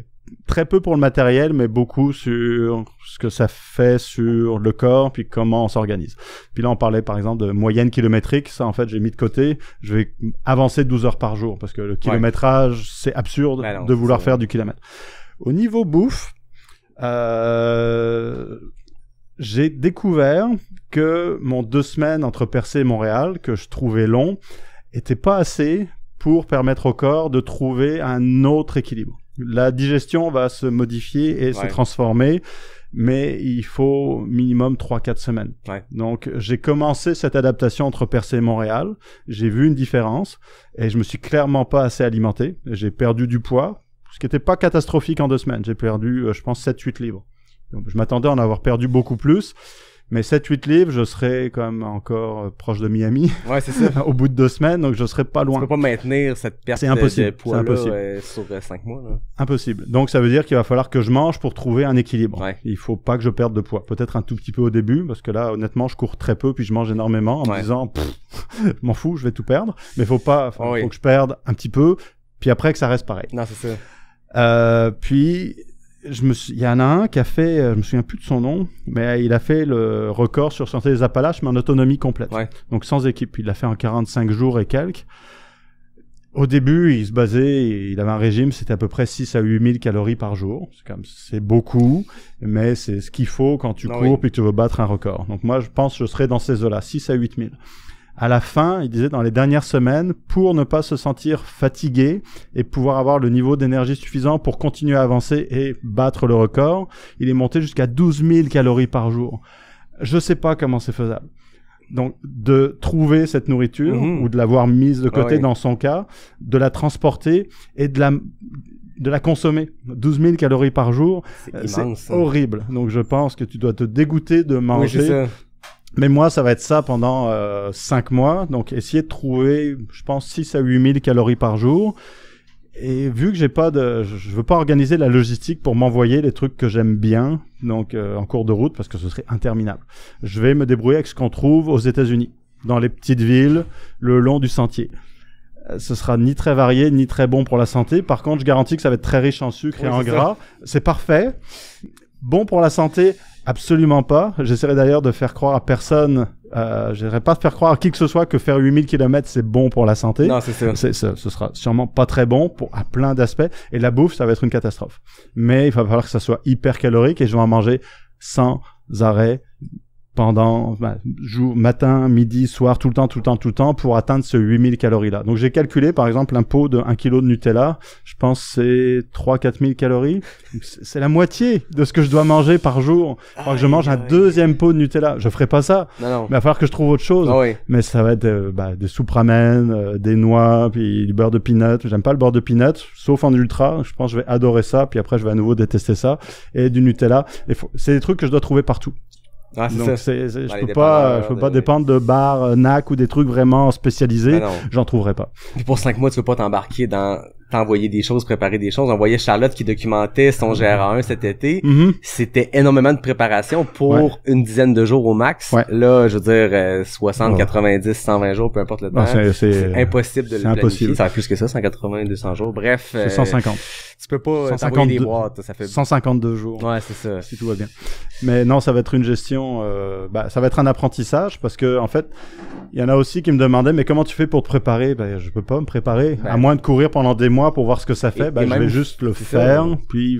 Très peu pour le matériel, mais beaucoup sur ce que ça fait sur le corps, puis comment on s'organise. Puis là, on parlait par exemple de moyenne kilométrique. Ça, en fait, j'ai mis de côté. Je vais avancer 12 heures par jour, parce que le kilométrage, c'est absurde de vouloir faire du kilomètre. Au niveau bouffe, j'ai découvert que mon 2 semaines entre Percé et Montréal, que je trouvais long, était pas assez pour permettre au corps de trouver un autre équilibre. La digestion va se modifier et se transformer, mais il faut minimum 3-4 semaines. Donc, j'ai commencé cette adaptation entre Percé et Montréal. J'ai vu une différence et je me suis clairement pas assez alimenté. J'ai perdu du poids, ce qui n'était pas catastrophique en 2 semaines. J'ai perdu, je pense, 7-8 livres. Donc, je m'attendais à en avoir perdu beaucoup plus. Mais 7-8 livres, je serais comme encore proche de Miami. C'est ça. Au bout de 2 semaines, donc je serais pas loin. Tu peux pas maintenir cette perte de poids sur 5 mois. Là. Impossible. Donc ça veut dire qu'il va falloir que je mange pour trouver un équilibre. Il faut pas que je perde de poids. Peut-être un tout petit peu au début, parce que là, honnêtement, je cours très peu, puis je mange énormément, en me disant, m'en fous, je vais tout perdre. Mais faut que je perde un petit peu, puis après que ça reste pareil. Non, c'est ça. Puis... il y en a un qui a fait, je me souviens plus de son nom, mais il a fait le record sur Sentier des Appalaches, mais en autonomie complète. Donc sans équipe. Il l'a fait en 45 jours et quelques. Au début, il se basait, il avait un régime, c'était à peu près 6 à 8 000 calories par jour. C'est beaucoup, mais c'est ce qu'il faut quand tu cours puis que tu veux battre un record. Donc moi, je pense que je serais dans ces eaux-là, 6 à 8 000. À la fin, il disait dans les dernières semaines, pour ne pas se sentir fatigué et pouvoir avoir le niveau d'énergie suffisant pour continuer à avancer et battre le record, il est monté jusqu'à 12 000 calories par jour. Je sais pas comment c'est faisable. Donc, de trouver cette nourriture ou de l'avoir mise de côté dans son cas, de la transporter et de la consommer. 12 000 calories par jour, c'est horrible. Donc, je pense que tu dois te dégoûter de manger. Oui, c'est ça. Mais moi, ça va être ça pendant 5 mois. Donc, essayer de trouver, je pense, 6 à 8 000 calories par jour. Et vu que je veux pas organiser la logistique pour m'envoyer les trucs que j'aime bien, donc en cours de route, parce que ce serait interminable. Je vais me débrouiller avec ce qu'on trouve aux États-Unis, dans les petites villes, le long du sentier. Ce sera ni très varié, ni très bon pour la santé. Par contre, je garantis que ça va être très riche en sucre et en gras. C'est parfait. Bon pour la santé, absolument pas. J'essaierai d'ailleurs de faire croire à personne, j'essaierai pas de faire croire à qui que ce soit que faire 8000 km c'est bon pour la santé. Non, c'est ça. Ce sera sûrement pas très bon à plein d'aspects. Et la bouffe, ça va être une catastrophe. Mais il va falloir que ça soit hyper calorique et je vais en manger sans arrêt pendant jour, matin, midi, soir, tout le temps pour atteindre ce 8000 calories-là. Donc, j'ai calculé, par exemple, un pot de 1 kg de Nutella. Je pense que c'est 3-4 000 calories. C'est la moitié de ce que je dois manger par jour. Il va falloir que je mange un deuxième pot de Nutella. Je ferai pas ça. Non. Mais il va falloir que je trouve autre chose. Mais ça va être des soupes ramen, des noix, puis du beurre de peanut. J'aime pas le beurre de peanut, sauf en ultra. Je pense que je vais adorer ça. Puis après, je vais à nouveau détester ça. Et du Nutella. C'est des trucs que je dois trouver partout. Ah, c'est donc ça. Je peux pas dépendre de bars NAC ou des trucs vraiment spécialisés. J'en trouverai pas. Puis pour 5 mois, tu peux pas t'embarquer dans t'envoyer des choses, préparer des choses. On voyait Charlotte qui documentait son GR1 cet été. C'était énormément de préparation pour une dizaine de jours au max. Là, je veux dire 60, 90, 120 jours, peu importe le temps. C'est impossible de le planifier. Ça va plus que ça, 180, 200 jours. Bref, c'est 150. Tu peux pas t'envoyer des boîtes, ça fait 152 jours. Ouais, c'est ça. Si tout va bien. Mais non, ça va être une gestion ça va être un apprentissage parce que en fait, il y en a aussi qui me demandaient mais comment tu fais pour te préparer? Je peux pas me préparer à moins de courir pendant des mois pour voir ce que ça fait. Je vais juste le faire puis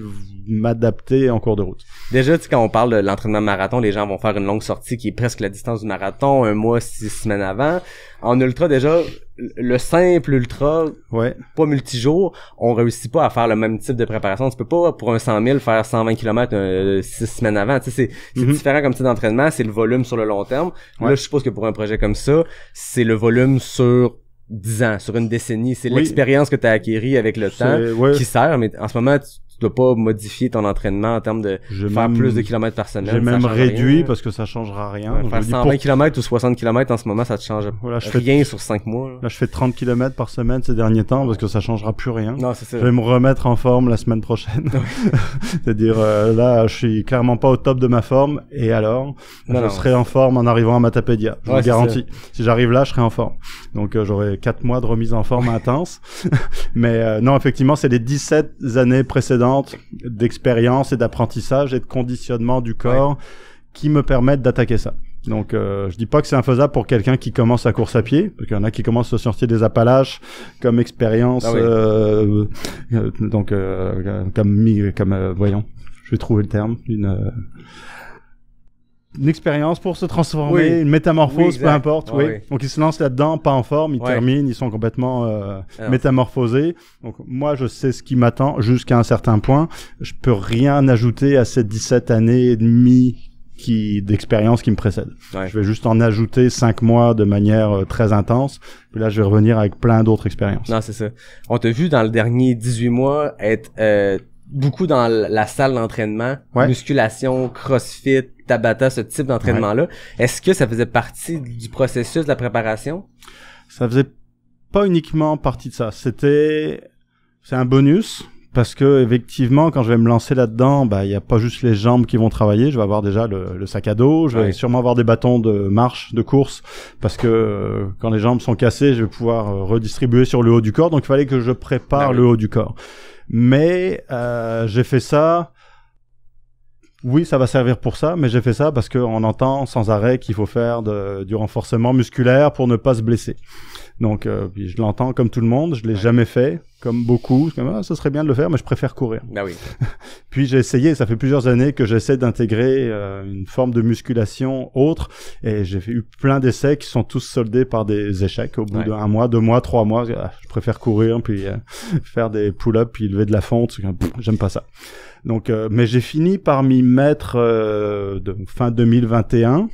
m'adapter en cours de route. Déjà, tu sais, quand on parle de l'entraînement marathon, les gens vont faire une longue sortie qui est presque la distance du marathon, 1 mois, 6 semaines avant. En ultra, déjà, le simple ultra, pas multijour, on réussit pas à faire le même type de préparation. Tu peux pas, pour un 100 000, faire 120 km 6 semaines avant. Tu sais, c'est différent comme type d'entraînement, c'est le volume sur le long terme. Là, je suppose que pour un projet comme ça, c'est le volume sur 10 ans, sur une décennie. C'est l'expérience que tu as acquérie avec le temps qui sert, mais en ce moment, tu dois pas modifier ton entraînement en termes de faire plus de kilomètres par semaine. J'ai même réduit parce que ça changera rien. Faire 120 km ou 60 km en ce moment, ça te change rien sur 5 mois. Là, je fais 30 km par semaine ces derniers temps parce que ça changera plus rien. Non, c'est ça. Je vais me remettre en forme la semaine prochaine. C'est-à-dire, là, je suis clairement pas au top de ma forme. Et alors, je serai en forme en arrivant à Matapédia. Je vous garantis. Si j'arrive là, je serai en forme. Donc, j'aurai 4 mois de remise en forme intense. Mais non, effectivement, c'est les 17 années précédentes d'expérience et d'apprentissage et de conditionnement du corps qui me permettent d'attaquer ça. Donc, je dis pas que c'est infaisable pour quelqu'un qui commence la course à pied, parce qu'il y en a qui commencent au sentier des Appalaches comme expérience, voyons, je vais trouver le terme, une expérience pour se transformer, une métamorphose, peu importe. Donc ils se lancent là-dedans, pas en forme, ils terminent, ils sont complètement métamorphosés. Donc moi je sais ce qui m'attend jusqu'à un certain point. Je peux rien ajouter à ces 17 années et demie d'expérience qui me précèdent. Je vais juste en ajouter 5 mois de manière très intense. Puis là je vais revenir avec plein d'autres expériences. Non, c'est ça. On t'a vu dans le dernier 18 mois être beaucoup dans la salle d'entraînement, musculation, crossfit, Tabata, ce type d'entraînement-là. Est-ce que ça faisait partie du processus de la préparation? Ça faisait pas uniquement partie de ça. C'est un bonus parce que effectivement, quand je vais me lancer là-dedans, il y a pas juste les jambes qui vont travailler. Je vais avoir déjà le sac à dos. Je vais sûrement avoir des bâtons de marche, de course, parce que quand les jambes sont cassées, je vais pouvoir redistribuer sur le haut du corps. Donc il fallait que je prépare le haut du corps. Mais j'ai fait ça. Oui, ça va servir pour ça, mais j'ai fait ça parce qu'on entend sans arrêt qu'il faut faire du renforcement musculaire pour ne pas se blesser. Donc, puis je l'entends comme tout le monde, je l'ai jamais fait. comme beaucoup. Comme, ça serait bien de le faire, mais je préfère courir. Ben oui. Puis j'ai essayé, ça fait plusieurs années que j'essaie d'intégrer une forme de musculation autre, et j'ai eu plein d'essais qui sont tous soldés par des échecs au bout d'1 mois, 2 mois, 3 mois. Je préfère courir, puis faire des pull-ups, puis lever de la fonte. J'aime pas ça. Donc, mais j'ai fini par m'y mettre fin 2021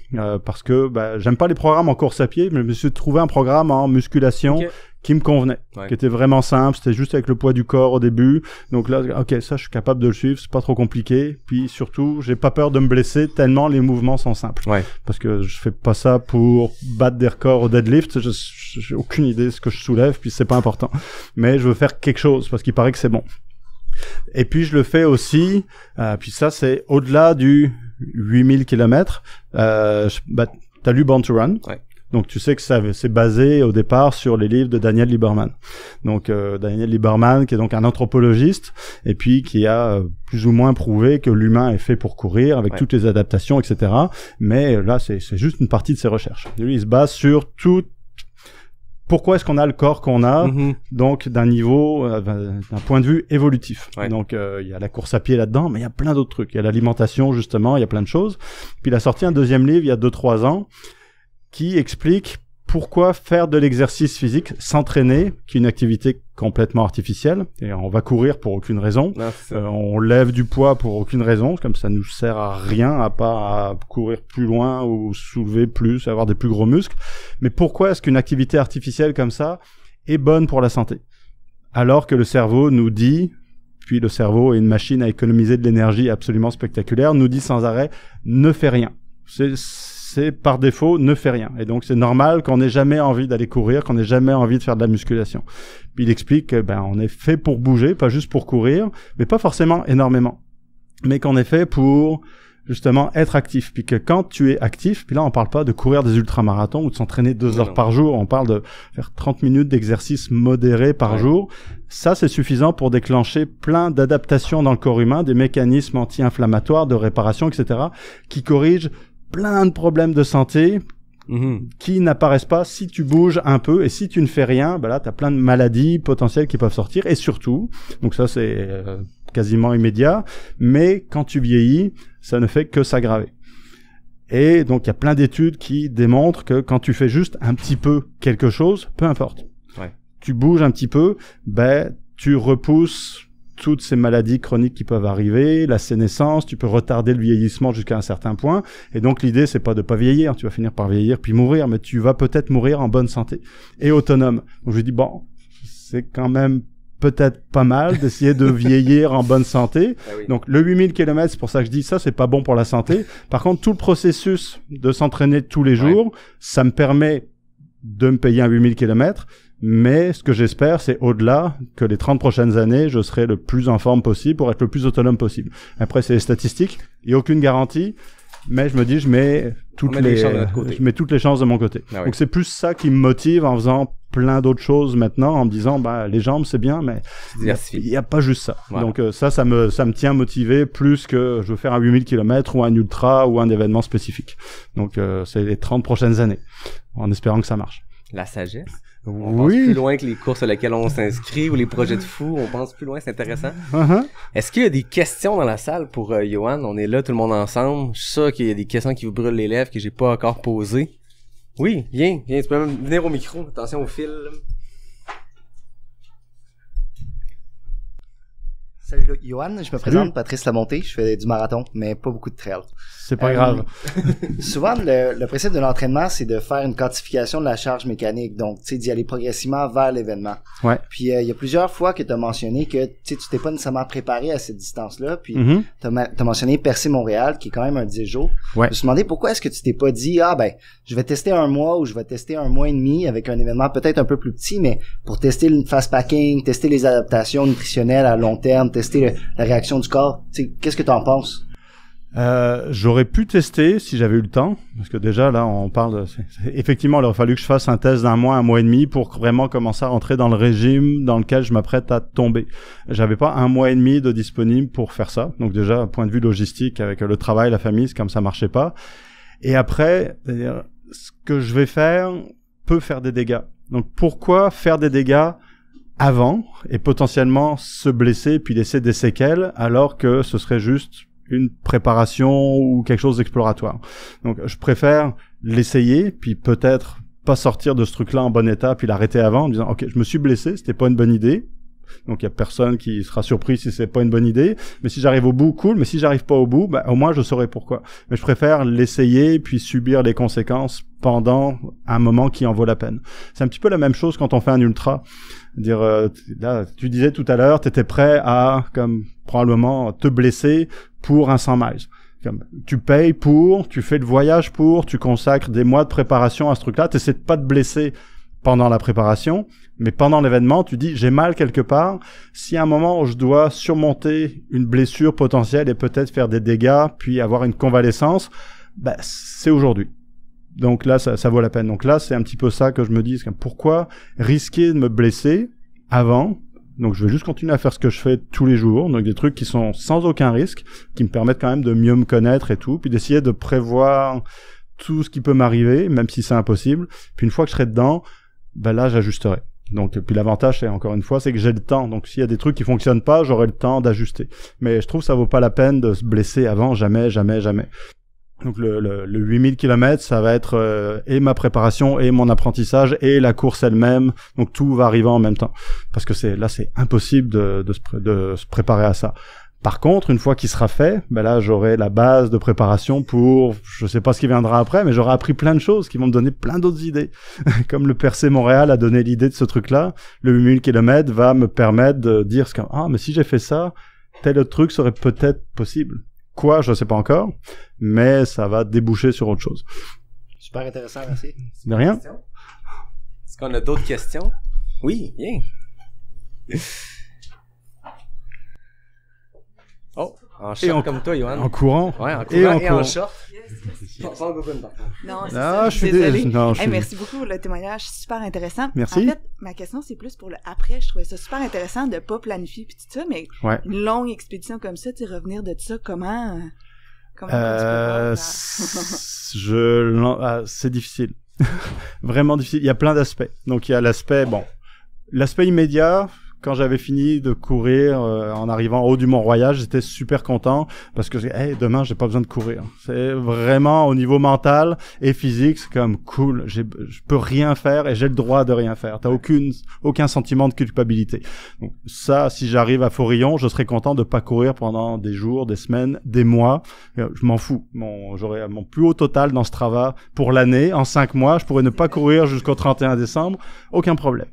parce que j'aime pas les programmes en course à pied, mais je me suis trouvé un programme en musculation qui me convenait, qui était vraiment simple. C'était juste avec le poids du corps au début. Donc là, ok, ça, je suis capable de le suivre. C'est pas trop compliqué. Puis surtout, j'ai pas peur de me blesser tellement les mouvements sont simples. Parce que je fais pas ça pour battre des records au deadlift. J'ai aucune idée de ce que je soulève, puis c'est pas important. Mais je veux faire quelque chose parce qu'il paraît que c'est bon. Et puis je le fais aussi, puis ça c'est au-delà du 8000 km. T'as lu Born to Run. Donc tu sais que ça c'est basé au départ sur les livres de Daniel Lieberman. Donc Daniel Lieberman qui est donc un anthropologiste et puis qui a plus ou moins prouvé que l'humain est fait pour courir avec toutes les adaptations, etc. Mais là c'est juste une partie de ses recherches. Lui il se base sur tout. Pourquoi est-ce qu'on a le corps qu'on a, donc d'un niveau, d'un point de vue évolutif. Donc il y a la course à pied là-dedans, mais il y a plein d'autres trucs. Il y a l'alimentation justement, il y a plein de choses. Puis il a sorti un deuxième livre il y a 2-3 ans qui explique pourquoi faire de l'exercice physique, s'entraîner, qui est une activité complètement artificielle. Et on va courir pour aucune raison. On lève du poids pour aucune raison, comme ça nous sert à rien à part à courir plus loin ou soulever plus, avoir des plus gros muscles. Mais pourquoi est-ce qu'une activité artificielle comme ça est bonne pour la santé? Alors que le cerveau nous dit, puis le cerveau est une machine à économiser de l'énergie absolument spectaculaire, nous dit sans arrêt, ne fais rien. C'est par défaut, ne fais rien. Et donc, c'est normal qu'on n'ait jamais envie d'aller courir, qu'on n'ait jamais envie de faire de la musculation. Puis il explique que, on est fait pour bouger, pas juste pour courir, mais pas forcément énormément. Mais qu'on est fait pour, justement, être actif. Puis que quand tu es actif, puis là, on parle pas de courir des ultramarathons ou de s'entraîner 2 heures par jour, on parle de faire 30 minutes d'exercice modéré par jour. Ça, c'est suffisant pour déclencher plein d'adaptations dans le corps humain, des mécanismes anti-inflammatoires, de réparation, etc., qui corrigent plein de problèmes de santé qui n'apparaissent pas si tu bouges un peu, et si tu ne fais rien, là t'as plein de maladies potentielles qui peuvent sortir, et surtout, donc ça c'est quasiment immédiat, mais quand tu vieillis, ça ne fait que s'aggraver. Et donc il y a plein d'études qui démontrent que quand tu fais juste un petit peu quelque chose, peu importe, tu bouges un petit peu, tu repousses toutes ces maladies chroniques qui peuvent arriver, la sénescence, tu peux retarder le vieillissement jusqu'à un certain point. Et donc l'idée, c'est pas de pas vieillir, tu vas finir par vieillir puis mourir, mais tu vas peut-être mourir en bonne santé et autonome. Donc je dis c'est quand même peut-être pas mal d'essayer de vieillir en bonne santé. Donc le 8000 km, c'est pour ça que je dis ça, c'est pas bon pour la santé. Par contre, tout le processus de s'entraîner tous les jours, ça me permet de me payer un 8000 km. Mais ce que j'espère, c'est au-delà que les 30 prochaines années, je serai le plus en forme possible pour être le plus autonome possible. Après, c'est les statistiques. Il n'y a aucune garantie. Mais je me dis, je mets toutes les chances de mon côté. Donc c'est plus ça qui me motive en faisant plein d'autres choses maintenant, en me disant, les jambes, c'est bien, mais il n'y a pas juste ça. Donc ça me tient motivé plus que je veux faire un 8000 km ou un ultra ou un événement spécifique. Donc c'est les 30 prochaines années, en espérant que ça marche. La sagesse. On pense plus loin que les courses à lesquelles on s'inscrit ou les projets de fou. On pense plus loin, c'est intéressant. Est-ce qu'il y a des questions dans la salle pour Johan? On est là, tout le monde ensemble. Je suis sûr qu'il y a des questions qui vous brûlent les lèvres que j'ai pas encore posées. Oui, viens, tu peux même venir au micro. Attention au fil. Salut Johan, je me présente, Patrice Lamontée, je fais du marathon, mais pas beaucoup de trail. C'est pas grave. Souvent, le principe de l'entraînement, c'est de faire une quantification de la charge mécanique, donc tu sais, d'y aller progressivement vers l'événement. Puis il y a plusieurs fois que tu as mentionné que tu t'es pas nécessairement préparé à cette distance-là, puis t'as mentionné Percé-Montréal, qui est quand même un 10 jours. Je me suis demandé pourquoi est-ce que tu t'es pas dit, je vais tester 1 mois ou je vais tester 1 mois et demi avec un événement peut-être un peu plus petit, mais pour tester le fast packing, tester les adaptations nutritionnelles à long terme, tester la réaction du corps. Qu'est-ce que tu en penses? J'aurais pu tester si j'avais eu le temps, parce que déjà là on parle effectivement il aurait fallu que je fasse un test d'1 mois, 1 mois et demi pour vraiment commencer à rentrer dans le régime dans lequel je m'apprête à tomber. J'avais pas 1 mois et demi de disponible pour faire ça, donc déjà point de vue logistique avec le travail, la famille, c'est comme ça marchait pas. Et après, c'est-à-dire, ce que je vais faire peut faire des dégâts. Donc pourquoi faire des dégâts avant et potentiellement se blesser puis laisser des séquelles, alors que ce serait juste une préparation ou quelque chose d'exploratoire. Donc je préfère l'essayer puis peut-être pas sortir de ce truc-là en bon état puis l'arrêter avant en disant OK, je me suis blessé, c'était pas une bonne idée. Donc il y a personne qui sera surpris si c'est pas une bonne idée, mais si j'arrive au bout, cool, mais si j'arrive pas au bout, au moins je saurai pourquoi. Mais je préfère l'essayer puis subir les conséquences pendant un moment qui en vaut la peine. C'est un petit peu la même chose quand on fait un ultra. Dire là, tu disais tout à l'heure, t'étais prêt à comme probablement te blesser pour un 100 miles. Comme, tu payes pour, tu fais le voyage pour, tu consacres des mois de préparation à ce truc-là, t'essaies de pas te blesser pendant la préparation, mais pendant l'événement, tu dis, j'ai mal quelque part, si à un moment où je dois surmonter une blessure potentielle et peut-être faire des dégâts, puis avoir une convalescence, c'est aujourd'hui. Donc là, ça vaut la peine. Donc là, c'est un petit peu ça que je me dis, pourquoi risquer de me blesser avant? Donc je vais juste continuer à faire ce que je fais tous les jours, donc des trucs qui sont sans aucun risque, qui me permettent quand même de mieux me connaître et tout, puis d'essayer de prévoir tout ce qui peut m'arriver, même si c'est impossible. Puis une fois que je serai dedans, là j'ajusterai. Donc puis l'avantage c'est encore une fois c'est que j'ai le temps. Donc s'il y a des trucs qui fonctionnent pas, j'aurai le temps d'ajuster. Mais je trouve que ça vaut pas la peine de se blesser avant, jamais. Donc le 8000 km, ça va être et ma préparation et mon apprentissage et la course elle-même. Donc tout va arriver en même temps. Parce que c'est impossible de se préparer à ça. Par contre, une fois qu'il sera fait, là j'aurai la base de préparation pour, je sais pas ce qui viendra après, mais j'aurai appris plein de choses qui vont me donner plein d'autres idées. Comme le Percé Montréal a donné l'idée de ce truc-là, le 8000 km va me permettre de dire mais si j'ai fait ça, tel autre truc serait peut-être possible. Quoi, je sais pas encore, mais ça va déboucher sur autre chose. Super intéressant, merci. De rien. Est-ce qu'on a d'autres questions? Oui, bien. Oh, en short comme toi, Yoann. En courant. Ouais, en courant et en short. Non, c'est ça, je suis désolée. Non, merci beaucoup pour le témoignage, super intéressant. Merci. En fait, ma question, c'est plus pour le après. Je trouvais ça super intéressant de pas planifier puis tout ça, mais une longue expédition comme ça, tu sais, revenir de ça, comment tu peux voir, c'est difficile. Vraiment difficile. Il y a plein d'aspects. Donc, il y a l'aspect immédiat. Quand j'avais fini de courir en arrivant en haut du Mont-Royal, j'étais super content parce que demain j'ai pas besoin de courir. C'est vraiment au niveau mental et physique, c'est comme cool. Je peux rien faire et j'ai le droit de rien faire. T'as aucun sentiment de culpabilité. Donc ça, si j'arrive à Forillon, je serais content de pas courir pendant des jours, des semaines, des mois. Je m'en fous. J'aurais mon plus haut total dans Strava pour l'année. En 5 mois, je pourrais ne pas courir jusqu'au 31 décembre. Aucun problème.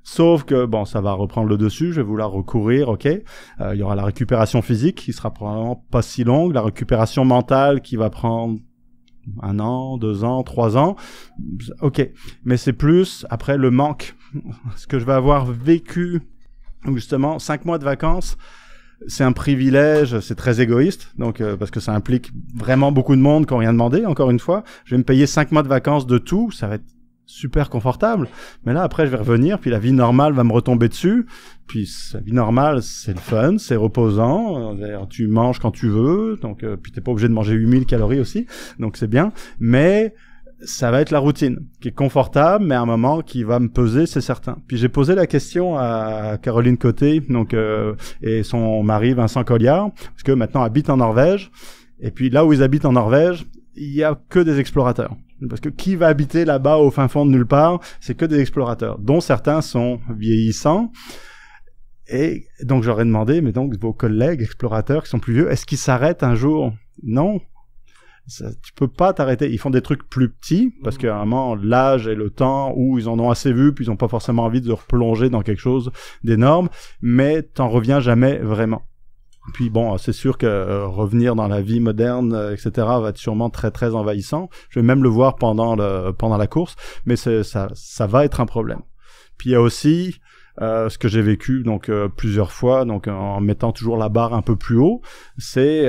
Sauf que, ça va reprendre le dessus, je vais vouloir recourir, ok. Il y aura la récupération physique qui sera probablement pas si longue, la récupération mentale qui va prendre 1 an, 2 ans, 3 ans, ok. Mais c'est plus, après, le manque. Ce que je vais avoir vécu, justement, 5 mois de vacances, c'est un privilège, c'est très égoïste, donc parce que ça implique vraiment beaucoup de monde qui n'ont rien demandé, encore une fois. Je vais me payer 5 mois de vacances de tout, ça va être super confortable, mais là après je vais revenir, puis la vie normale va me retomber dessus, puis la vie normale c'est le fun, c'est reposant, tu manges quand tu veux, donc puis t'es pas obligé de manger 8000 calories aussi, donc c'est bien, mais ça va être la routine, qui est confortable, mais à un moment qui va me peser, c'est certain. Puis j'ai posé la question à Caroline Côté, donc et son mari Vincent Colliard, parce que maintenant habitent en Norvège, et puis là où ils habitent en Norvège, il y a que des explorateurs. Parce que qui va habiter là-bas au fin fond de nulle part? C'est que des explorateurs, dont certains sont vieillissants. Et donc j'aurais demandé, mais donc vos collègues explorateurs qui sont plus vieux, est-ce qu'ils s'arrêtent un jour? Non. Tu peux pas t'arrêter. Ils font des trucs plus petits, parce qu'à un moment, l'âge et le temps où ils en ont assez vu, puis ils ont pas forcément envie de se replonger dans quelque chose d'énorme, mais t'en reviens jamais vraiment. Puis c'est sûr que revenir dans la vie moderne, etc., va être sûrement très très envahissant. Je vais même le voir pendant la course, mais ça va être un problème. Puis il y a aussi ce que j'ai vécu plusieurs fois, donc en mettant toujours la barre un peu plus haut, c'est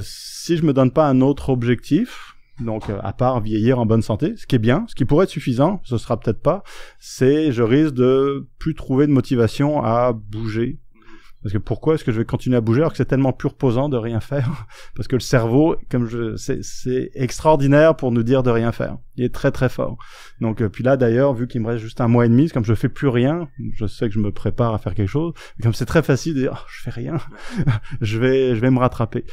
si je me donne pas un autre objectif, donc à part vieillir en bonne santé, ce qui est bien, ce qui pourrait être suffisant, ce sera peut-être pas, c'est je risque de plus trouver de motivation à bouger. Parce que pourquoi est-ce que je vais continuer à bouger alors que c'est tellement plus reposant de rien faire? Parce que le cerveau, c'est extraordinaire pour nous dire de rien faire. Il est très très fort. Donc puis là d'ailleurs, vu qu'il me reste juste 1 mois et demi, comme je fais plus rien, je sais que je me prépare à faire quelque chose. Et comme c'est très facile de dire je fais rien, je vais me rattraper.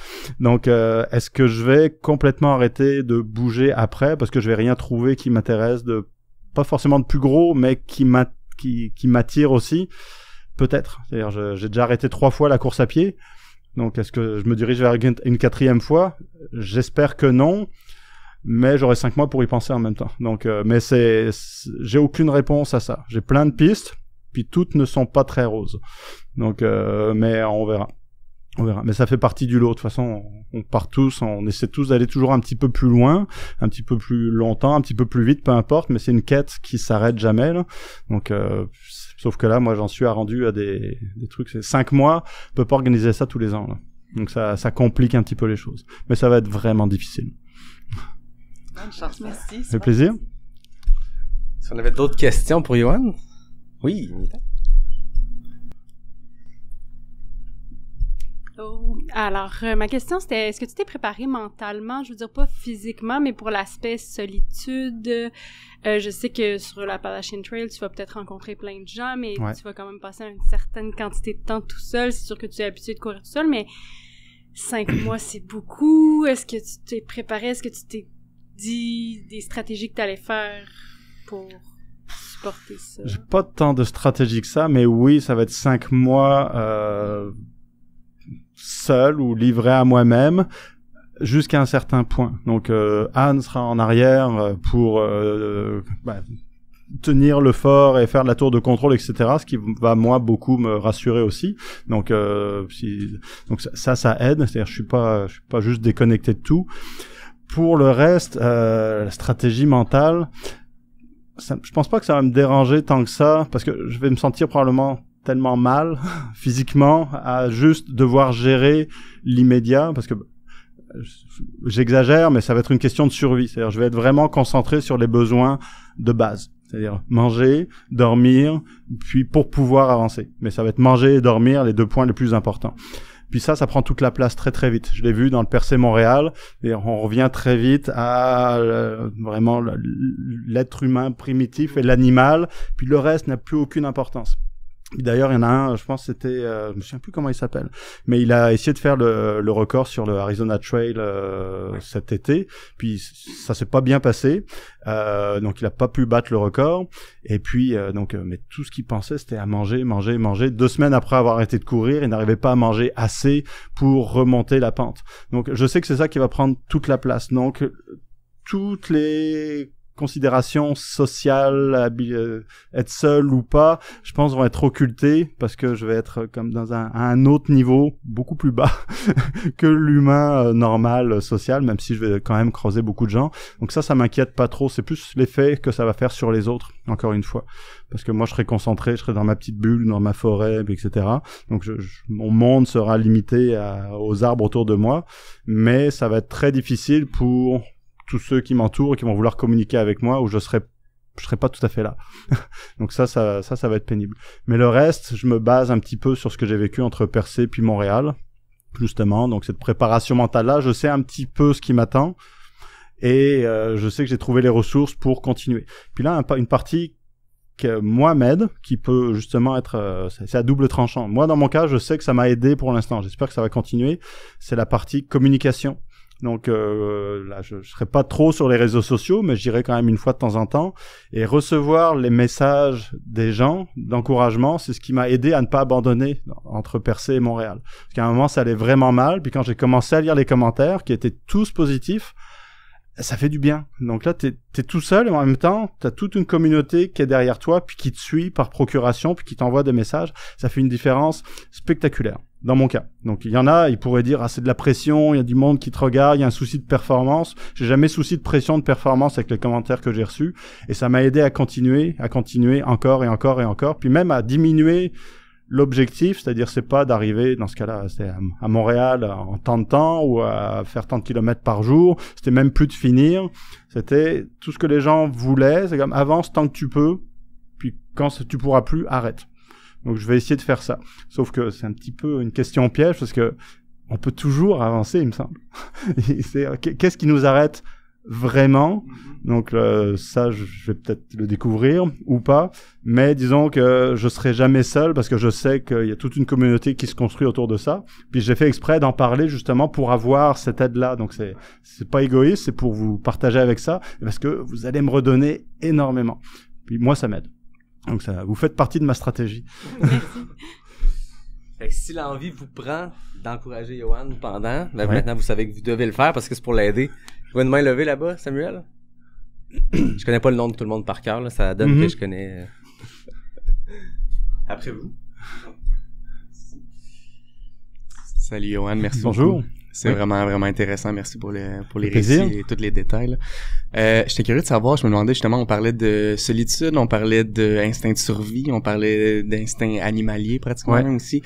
Donc est-ce que je vais complètement arrêter de bouger après parce que je vais rien trouver qui m'intéresse, de pas forcément de plus gros, mais qui m'attire aussi? Peut-être. C'est-à-dire, j'ai déjà arrêté 3 fois la course à pied. Donc, est-ce que je me dirige vers une 4e fois? J'espère que non. Mais j'aurai 5 mois pour y penser en même temps. Donc, mais j'ai aucune réponse à ça. J'ai plein de pistes, puis toutes ne sont pas très roses. Donc, mais on verra. On verra. Mais ça fait partie du lot. De toute façon, on part tous, on essaie tous d'aller toujours un petit peu plus loin, un petit peu plus longtemps, un petit peu plus vite, peu importe. Mais c'est une quête qui s'arrête jamais, là. Donc, sauf que là, moi, j'en suis rendu à des trucs. C'est 5 mois, on peut pas organiser ça tous les ans, là. Donc ça complique un petit peu les choses. Mais ça va être vraiment difficile. Bonne chance, merci. Ça fait plaisir. Si on avait d'autres questions pour Yoann? Oui, Nita. Oh. Alors, ma question, c'était, est-ce que tu t'es préparé mentalement, je veux dire pas physiquement, mais pour l'aspect solitude? Je sais que sur l'Appalachian Trail, tu vas peut-être rencontrer plein de gens, mais tu vas quand même passer une certaine quantité de temps tout seul. C'est sûr que tu es habitué de courir tout seul, mais 5 mois, c'est beaucoup. Est-ce que tu t'es préparé? Est-ce que tu t'es dit des stratégies que tu allais faire pour supporter ça? J'ai pas tant de stratégies que ça, mais oui, ça va être 5 mois seul ou livré à moi-même jusqu'à un certain point. Donc Anne sera en arrière pour tenir le fort et faire de la tour de contrôle, etc. Ce qui va moi beaucoup me rassurer aussi. Donc ça aide. C'est-à-dire je suis pas juste déconnecté de tout. Pour le reste, la stratégie mentale, je pense pas que ça va me déranger tant que ça, parce que je vais me sentir probablement tellement mal physiquement à juste devoir gérer l'immédiat, parce que j'exagère, mais ça va être une question de survie. C'est-à-dire je vais être vraiment concentré sur les besoins de base, c'est-à-dire manger, dormir, puis pour pouvoir avancer. Mais ça va être manger et dormir les 2 points les plus importants. Puis ça prend toute la place très très vite. Je l'ai vu dans le Percé Montréal, et on revient très vite à vraiment l'être humain primitif et l'animal, puis le reste n'a plus aucune importance. D'ailleurs, il y en a un, je pense que c'était, je me souviens plus comment il s'appelle, mais il a essayé de faire le record sur le Arizona Trail cet été, puis ça s'est pas bien passé, donc il a pas pu battre le record, et puis mais tout ce qu'il pensait c'était à manger. 2 semaines après avoir arrêté de courir, il n'arrivait pas à manger assez pour remonter la pente. Donc je sais que c'est ça qui va prendre toute la place. Donc toutes les considérations sociales, être seul ou pas, je pense vont être occultées parce que je vais être comme dans un autre niveau beaucoup plus bas que l'humain normal social, même si je vais quand même croiser beaucoup de gens. Donc ça m'inquiète pas trop. C'est plus l'effet que ça va faire sur les autres, encore une fois. Parce que moi, je serai concentré, je serai dans ma petite bulle, dans ma forêt, etc. Donc mon monde sera limité aux arbres autour de moi, mais ça va être très difficile pour tous ceux qui m'entourent, qui vont vouloir communiquer avec moi, où je serai pas tout à fait là. Donc ça va être pénible. Mais le reste, je me base un petit peu sur ce que j'ai vécu entre Percé puis Montréal, justement. Donc cette préparation mentale-là, je sais un petit peu ce qui m'attend, et je sais que j'ai trouvé les ressources pour continuer. Puis là, une partie que moi m'aide, qui peut justement être, c'est à double tranchant. Moi, dans mon cas, je sais que ça m'a aidé pour l'instant. J'espère que ça va continuer. C'est la partie communication. Donc là, je serai pas trop sur les réseaux sociaux, mais j'irai quand même une fois de temps en temps, et recevoir les messages des gens d'encouragement, c'est ce qui m'a aidé à ne pas abandonner entre Percé et Montréal. Parce qu'à un moment, ça allait vraiment mal, puis quand j'ai commencé à lire les commentaires, qui étaient tous positifs, ça fait du bien. Donc là, t'es tout seul, et en même temps, t'as toute une communauté qui est derrière toi, puis qui te suit par procuration, puis qui t'envoie des messages. Ça fait une différence spectaculaire, dans mon cas. Donc il y en a, ils pourraient dire, c'est de la pression, il y a du monde qui te regarde, il y a un souci de performance. J'ai jamais souci de pression, de performance avec les commentaires que j'ai reçus, et ça m'a aidé à continuer encore et encore et encore, puis même à diminuer l'objectif, c'est-à-dire c'est pas d'arriver, dans ce cas-là, c'est à Montréal en tant de temps, ou à faire tant de kilomètres par jour, c'était même plus de finir, c'était tout ce que les gens voulaient, c'est comme avance tant que tu peux, puis quand tu pourras plus, arrête. Donc je vais essayer de faire ça. Sauf que c'est un petit peu une question piège parce que on peut toujours avancer, il me semble. Qu'est-ce qui nous arrête vraiment? Donc ça, je vais peut-être le découvrir ou pas. Mais disons que je serai jamais seul parce que je sais qu'il y a toute une communauté qui se construit autour de ça. Puis j'ai fait exprès d'en parler justement pour avoir cette aide-là. Donc c'est pas égoïste, c'est pour vous partager avec ça parce que vous allez me redonner énormément. Puis moi, ça m'aide. Donc ça, vous faites partie de ma stratégie. Fait que si l'envie vous prend d'encourager Johan pendant, maintenant vous savez que vous devez le faire parce que c'est pour l'aider. Je vois une main levée là-bas, Samuel. Je connais pas le nom de tout le monde par cœur, là. Ça donne que je connais. Après vous. Salut Johan, merci. Bonjour. Beaucoup. C'est vraiment intéressant. Merci pour les récits et tous les détails. J'étais curieux de savoir, je me demandais justement, on parlait de solitude, on parlait d'instinct de survie, on parlait d'instinct animalier pratiquement aussi.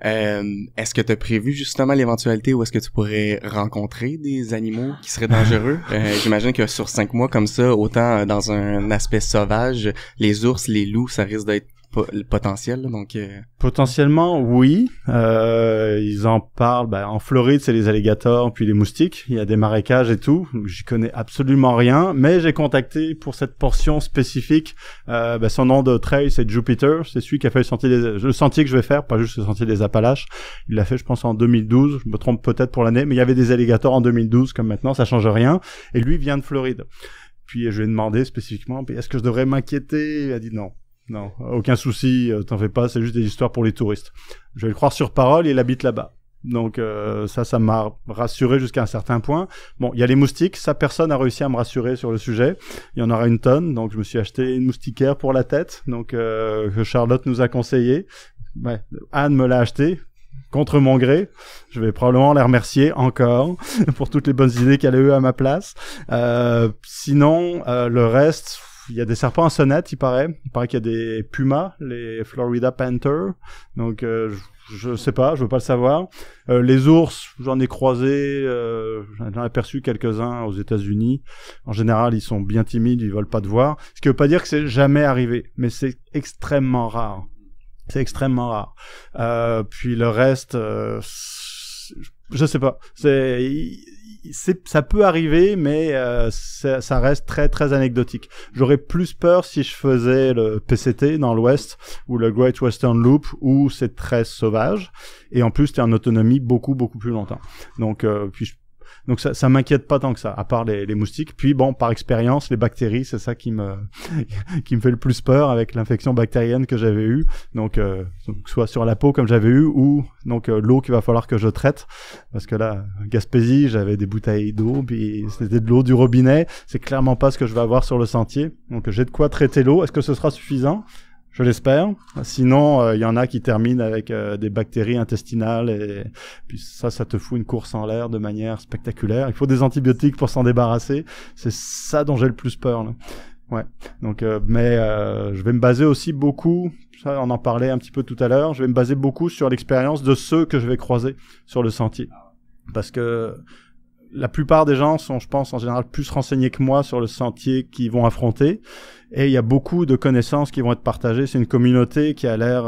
Est-ce que tu as prévu justement l'éventualité où est-ce que tu pourrais rencontrer des animaux qui seraient dangereux? J'imagine que sur 5 mois comme ça, autant dans un aspect sauvage, les ours, les loups, ça risque d'être potentiel, donc potentiellement oui, ils en parlent. En Floride c'est les alligators puis les moustiques, il y a des marécages et tout. J'y connais absolument rien, mais j'ai contacté pour cette portion spécifique. Son nom de trail c'est Jupiter, c'est celui qui a fait le sentier que je vais faire, pas juste le sentier des Appalaches. Il l'a fait je pense en 2012, je me trompe peut-être pour l'année, mais il y avait des alligators en 2012 comme maintenant, ça change rien. Et lui vient de Floride. Puis je lui ai demandé spécifiquement, est-ce que je devrais m'inquiéter? Il a dit non. Non, aucun souci, t'en fais pas, c'est juste des histoires pour les touristes. Je vais le croire sur parole, il habite là-bas. Donc ça m'a rassuré jusqu'à un certain point. Bon, il y a les moustiques, ça personne n'a réussi à me rassurer sur le sujet. Il y en aura une tonne, donc je me suis acheté une moustiquaire pour la tête, donc que Charlotte nous a conseillé. Ouais, Anne me l'a acheté. Contre mon gré, je vais probablement la remercier encore pour toutes les bonnes idées qu'elle a eues à ma place. Sinon, le reste... Il y a des serpents à sonnette, il paraît. Il paraît qu'il y a des pumas, les Florida Panther. Donc, je sais pas, je veux pas le savoir. Les ours, j'en ai croisé, j'en ai aperçu quelques-uns aux États-Unis. En général, ils sont bien timides, ils veulent pas te voir. Ce qui veut pas dire que c'est jamais arrivé, mais c'est extrêmement rare. C'est extrêmement rare. Puis le reste, je sais pas. Ça peut arriver, mais ça reste très très anecdotique. J'aurais plus peur si je faisais le PCT dans l'Ouest ou le Great Western Loop où c'est très sauvage et en plus t'es en autonomie beaucoup plus longtemps. Donc donc ça m'inquiète pas tant que ça, à part les moustiques. Puis bon, par expérience, les bactéries, c'est ça qui me fait le plus peur avec l'infection bactérienne que j'avais eue. Donc soit sur la peau comme j'avais eu, ou donc l'eau qu'il va falloir que je traite, parce que là, Gaspésie, j'avais des bouteilles d'eau, puis c'était de l'eau du robinet. C'est clairement pas ce que je vais avoir sur le sentier. Donc j'ai de quoi traiter l'eau. Est-ce que ce sera suffisant? Je l'espère. Sinon, il y en a qui terminent avec des bactéries intestinales et puis ça te fout une course en l'air de manière spectaculaire. Il faut des antibiotiques pour s'en débarrasser. C'est ça dont j'ai le plus peur, là. Ouais. Donc, je vais me baser aussi beaucoup. Ça, on en parlait un petit peu tout à l'heure. Je vais me baser beaucoup sur l'expérience de ceux que je vais croiser sur le sentier, parce que la plupart des gens sont, je pense, en général plus renseignés que moi sur le sentier qu'ils vont affronter. Et il y a beaucoup de connaissances qui vont être partagées. C'est une communauté qui a l'air...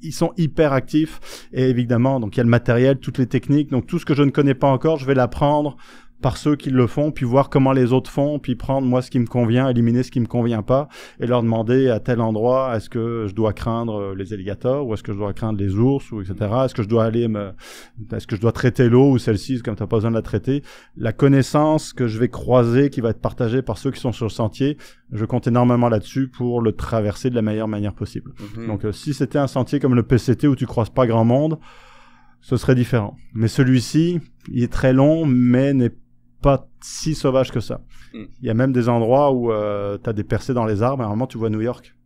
ils sont hyper actifs. Et évidemment, donc il y a le matériel, toutes les techniques. Donc tout ce que je ne connais pas encore, je vais l'apprendre par ceux qui le font, puis voir comment les autres font, puis prendre moi ce qui me convient, éliminer ce qui me convient pas, et leur demander à tel endroit, est-ce que je dois craindre les alligators, ou est-ce que je dois craindre les ours, ou etc. Est-ce que je dois traiter l'eau, ou celle-ci, comme t'as pas besoin de la traiter. La connaissance que je vais croiser, qui va être partagée par ceux qui sont sur le sentier, je compte énormément là-dessus pour le traverser de la meilleure manière possible. Donc si c'était un sentier comme le PCT où tu croises pas grand monde, ce serait différent. Mais celui-ci, il est très long, mais n'est pas si sauvage que ça. Il y a même des endroits où t'as des percées dans les arbres et à un moment tu vois New York.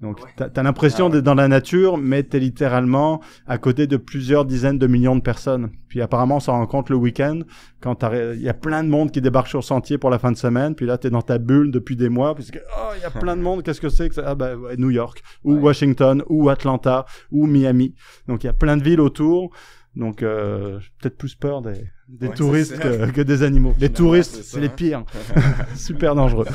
Donc t'as l'impression d'être dans la nature, mais t'es littéralement à côté de plusieurs dizaines de millions de personnes. Puis apparemment on s'en rend compte le week-end, quand il y a plein de monde qui débarque sur le sentier pour la fin de semaine, puis là t'es dans ta bulle depuis des mois, puis il y a plein de monde, qu'est-ce que c'est que ça? New York, ou Washington, ou Atlanta, ou Miami. Donc il y a plein de villes autour. Donc, j'ai peut-être plus peur des touristes que des animaux. Les touristes, c'est les pires. Super dangereux.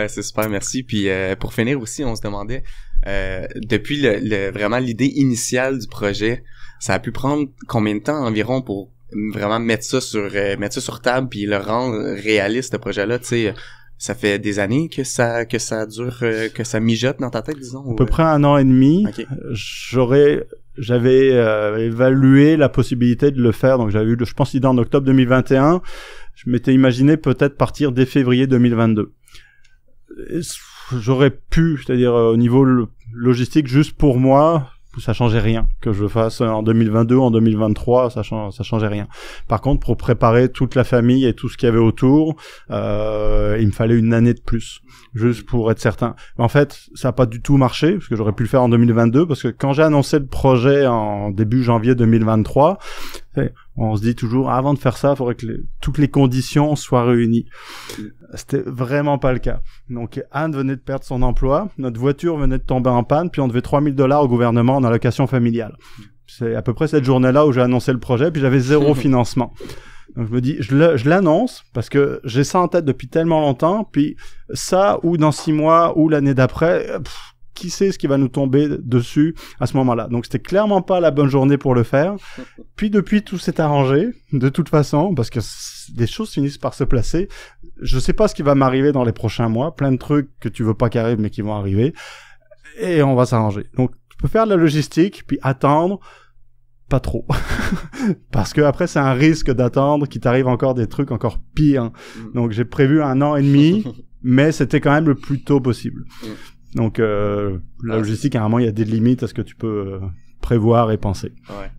C'est super, merci. Puis, pour finir aussi, on se demandait, depuis vraiment l'idée initiale du projet, ça a pu prendre combien de temps environ pour vraiment mettre ça sur table puis le rendre réaliste, ce projet-là, tu sais? Ça fait des années que ça dure, que ça mijote dans ta tête, disons? À peu près 1 an et demi. Okay. J'avais évalué la possibilité de le faire, donc j'avais eu, je pense, l'idée en octobre 2021. Je m'étais imaginé peut-être partir dès février 2022. J'aurais pu, c'est-à-dire au niveau logistique, juste pour moi, ça changeait rien que je fasse en 2022, en 2023, ça changeait rien. Par contre, pour préparer toute la famille et tout ce qu'il y avait autour, il me fallait 1 année de plus, juste pour être certain. Mais en fait, ça a pas du tout marché, parce que j'aurais pu le faire en 2022, parce que quand j'ai annoncé le projet en début janvier 2023, on se dit toujours, avant de faire ça, il faudrait que toutes les conditions soient réunies. C'était vraiment pas le cas. Donc, Anne venait de perdre son emploi, notre voiture venait de tomber en panne, puis on devait $3,000 au gouvernement en allocation familiale. C'est à peu près cette journée-là où j'ai annoncé le projet, puis j'avais 0 financement. Donc, je me dis, je l'annonce, parce que j'ai ça en tête depuis tellement longtemps, puis ça, ou dans 6 mois, ou l'année d'après, qui sait ce qui va nous tomber dessus à ce moment-là. Donc, c'était clairement pas la bonne journée pour le faire. Puis, depuis, tout s'est arrangé, de toute façon, parce que des choses finissent par se placer. Je sais pas ce qui va m'arriver dans les prochains mois. Plein de trucs que tu veux pas qu'ils arrivent, mais qui vont arriver. Et on va s'arranger. Donc, tu peux faire de la logistique, puis attendre. Pas trop. Parce que après, c'est un risque d'attendre qu'il t'arrive encore des trucs encore pires. Donc, j'ai prévu 1 an et demi, mais c'était quand même le plus tôt possible. Donc, la logistique, à un moment, il y a des limites à ce que tu peux prévoir et penser.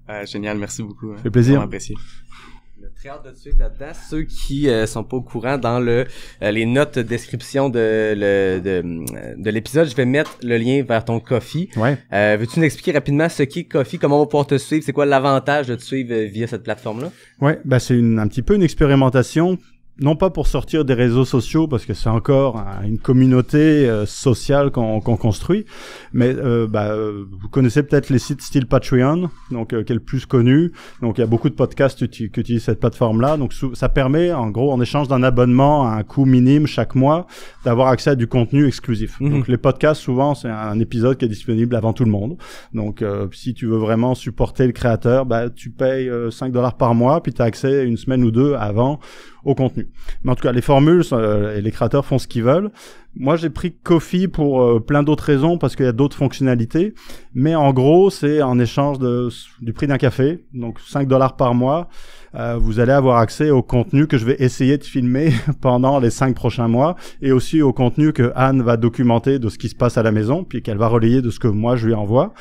Ouais, génial, merci beaucoup. Ça fait plaisir. Apprécié. Très hâte de te suivre là-dedans. Ceux qui sont pas au courant, dans les notes de description de l'épisode, je vais mettre le lien vers ton Ko-fi. Ouais. Veux-tu nous expliquer rapidement ce qu'est Ko-fi, comment on va pouvoir te suivre, c'est quoi l'avantage de te suivre via cette plateforme-là? Ouais, c'est un petit peu une expérimentation. Non pas pour sortir des réseaux sociaux, parce que c'est encore une communauté sociale qu'on construit, mais vous connaissez peut-être les sites style Patreon, donc qui est le plus connu. Donc il y a beaucoup de podcasts qui utilisent cette plateforme-là. Donc ça permet, en gros, en échange d'un abonnement à un coût minime chaque mois, d'avoir accès à du contenu exclusif. Donc les podcasts, souvent, c'est un épisode qui est disponible avant tout le monde. Donc si tu veux vraiment supporter le créateur, tu payes $5 par mois, puis tu as accès 1 semaine ou 2 avant au contenu. Mais en tout cas, les formules et les créateurs font ce qu'ils veulent. Moi, j'ai pris Ko-fi pour plein d'autres raisons, parce qu'il y a d'autres fonctionnalités. Mais en gros, c'est en échange du prix d'un café, donc $5 par mois. Vous allez avoir accès au contenu que je vais essayer de filmer pendant les 5 prochains mois, et aussi au contenu que Anne va documenter de ce qui se passe à la maison, puis qu'elle va relayer de ce que moi je lui envoie.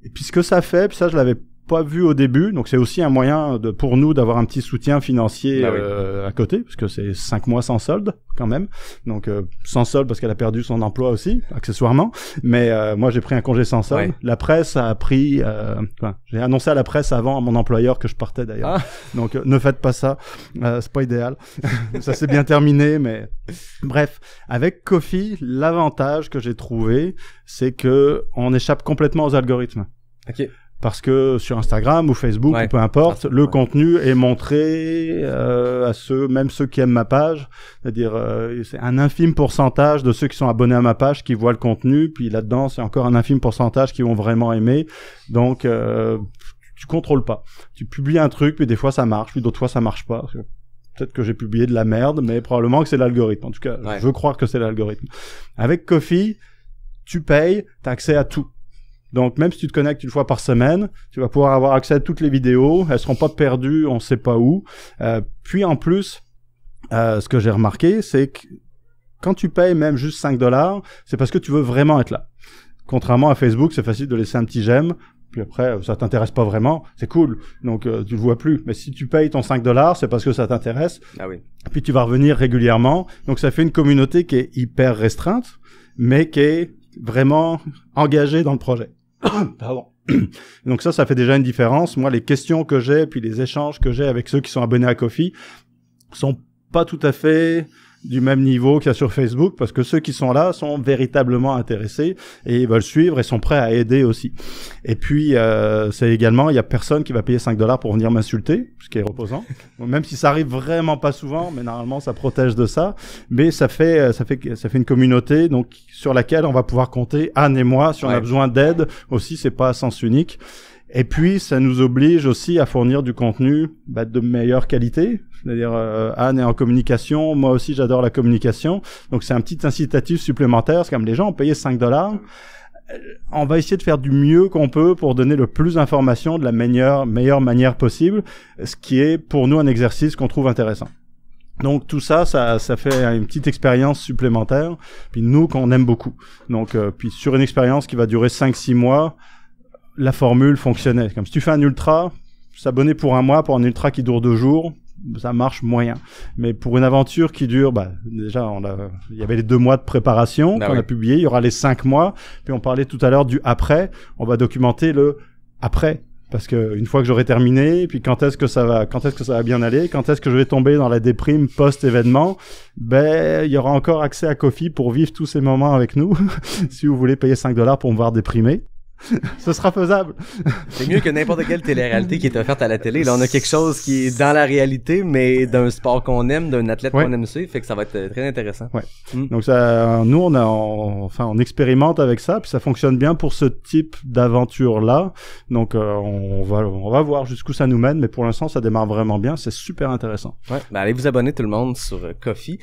Et puis ce que ça fait, puis ça je l'avais pas vu au début, donc c'est aussi un moyen pour nous d'avoir un petit soutien financier à côté, parce que c'est 5 mois sans solde quand même, donc sans solde parce qu'elle a perdu son emploi aussi, accessoirement, mais moi j'ai pris un congé sans solde. La presse a pris, j'ai annoncé à la presse avant à mon employeur que je partais d'ailleurs, donc ne faites pas ça, c'est pas idéal. Ça s'est bien terminé, mais bref, avec Ko-fi, l'avantage que j'ai trouvé, c'est que on échappe complètement aux algorithmes. Ok. Parce que sur Instagram ou Facebook, ou peu importe, le contenu est montré à même ceux qui aiment ma page. C'est-à-dire, c'est un infime pourcentage de ceux qui sont abonnés à ma page qui voient le contenu, puis là-dedans, c'est encore un infime pourcentage qui vont vraiment aimer. Donc, tu contrôles pas. Tu publies un truc, puis des fois ça marche, puis d'autres fois ça marche pas. Peut-être que j'ai publié de la merde, mais probablement que c'est l'algorithme. En tout cas, je veux croire que c'est l'algorithme. Avec Ko-fi, tu payes, t'as accès à tout. Donc, même si tu te connectes 1 fois par semaine, tu vas pouvoir avoir accès à toutes les vidéos. Elles seront pas perdues, on sait pas où. Puis, en plus, ce que j'ai remarqué, c'est que quand tu payes même juste $5, c'est parce que tu veux vraiment être là. Contrairement à Facebook, c'est facile de laisser un petit j'aime. Puis après, ça t'intéresse pas vraiment, c'est cool. Donc, tu le vois plus. Mais si tu payes ton $5, c'est parce que ça t'intéresse. Ah oui. Puis tu vas revenir régulièrement. Donc, ça fait une communauté qui est hyper restreinte, mais qui est vraiment engagée dans le projet. Pardon. Donc ça fait déjà une différence. Moi, les questions que j'ai, puis les échanges que j'ai avec ceux qui sont abonnés à Ko-fi sont pas tout à fait du même niveau qu'il y a sur Facebook, parce que ceux qui sont là sont véritablement intéressés et ils veulent suivre et sont prêts à aider aussi. Et puis, c'est également, il y a personne qui va payer $5 pour venir m'insulter, ce qui est reposant. Même si ça arrive vraiment pas souvent, mais normalement, ça protège de ça. Mais ça fait une communauté, donc, sur laquelle on va pouvoir compter, Anne et moi, si on a besoin d'aide. Aussi, c'est pas à sens unique. Et puis, ça nous oblige aussi à fournir du contenu de meilleure qualité. C'est-à-dire, Anne est en communication, moi aussi j'adore la communication. Donc, c'est un petit incitatif supplémentaire. C'est comme les gens ont payé $5. On va essayer de faire du mieux qu'on peut pour donner le plus d'informations de la meilleure manière possible, ce qui est pour nous un exercice qu'on trouve intéressant. Donc tout ça fait une petite expérience supplémentaire, puis nous qu'on aime beaucoup. Donc puis sur une expérience qui va durer 5-6 mois, la formule fonctionnait. Comme si tu fais un ultra, s'abonner pour un mois pour un ultra qui dure 2 jours, ça marche moyen. Mais pour une aventure qui dure, déjà, il y avait les 2 mois de préparation qu'on a publié, il y aura les 5 mois, puis on parlait tout à l'heure du après, on va documenter le après. Parce que une fois que j'aurai terminé, puis quand est-ce que ça va bien aller, quand est-ce que je vais tomber dans la déprime post-événement, il y aura encore accès à Ko-fi pour vivre tous ces moments avec nous. Si vous voulez payer $5 pour me voir déprimer, ce sera faisable. C'est mieux que n'importe quelle télé-réalité qui est offerte à la télé. Là, on a quelque chose qui est dans la réalité, mais d'un sport qu'on aime, d'un athlète qu'on aime suivre, fait que ça va être très intéressant. Ouais. Donc ça, nous, on expérimente avec ça, puis ça fonctionne bien pour ce type d'aventure-là. Donc on va voir jusqu'où ça nous mène, mais pour l'instant, ça démarre vraiment bien. C'est super intéressant. Ouais. Allez vous abonner tout le monde sur Ko-fi.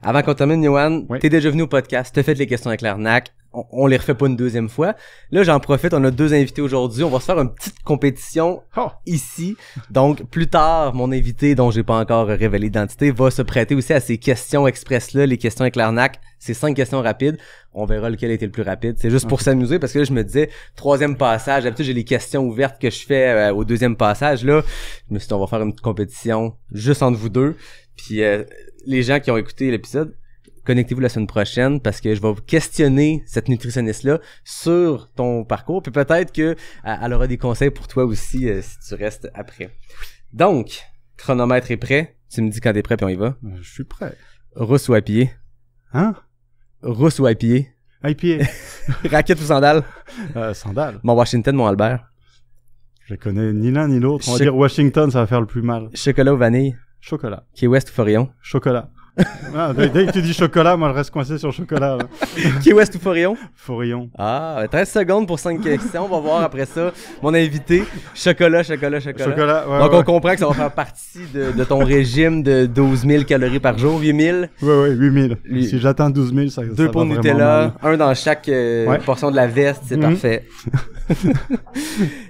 Avant qu'on termine, Yoann, t'es déjà venu au podcast, t'as fait les questions avec l'arnaque. On les refait pas une deuxième fois. Là, j'en profite, on a 2 invités aujourd'hui. On va se faire une petite compétition ici. Donc, plus tard, mon invité, dont j'ai pas encore révélé l'identité, va se prêter aussi à ces questions express-là, les questions avec l'arnaque. C'est 5 questions rapides. On verra lequel était le plus rapide. C'est juste pour s'amuser, parce que là, je me disais, 3e passage. D'habitude, j'ai les questions ouvertes que je fais au 2e passage. Là, je me suis dit, on va faire une petite compétition juste entre vous deux. Puis, les gens qui ont écouté l'épisode, connectez-vous la semaine prochaine parce que je vais questionner cette nutritionniste-là sur ton parcours. Puis peut-être que elle aura des conseils pour toi aussi si tu restes après. Donc, chronomètre est prêt. Tu me dis quand t'es prêt puis on y va. Je suis prêt. Rousse ou à pied? Hein? Rousse ou à pied? À pied. Raquette ou sandales? Sandales. Mon Washington, mon Albert? Je connais ni l'un ni l'autre. On va dire Washington, ça va faire le plus mal. Chocolat ou vanille? Chocolat. Key West ou Forillon? Chocolat. Dès que tu dis chocolat, moi je reste coincé sur chocolat. Key West ou Forillon? Forillon. 13 secondes pour 5 questions. On va voir après ça mon invité. Chocolat. Donc on comprend que ça va faire partie de ton régime de 12 000 calories par jour, 8 000? Oui, 8 000. Si j'atteins 12 000, ça 2 pots de Nutella, un dans chaque portion de la veste, c'est parfait.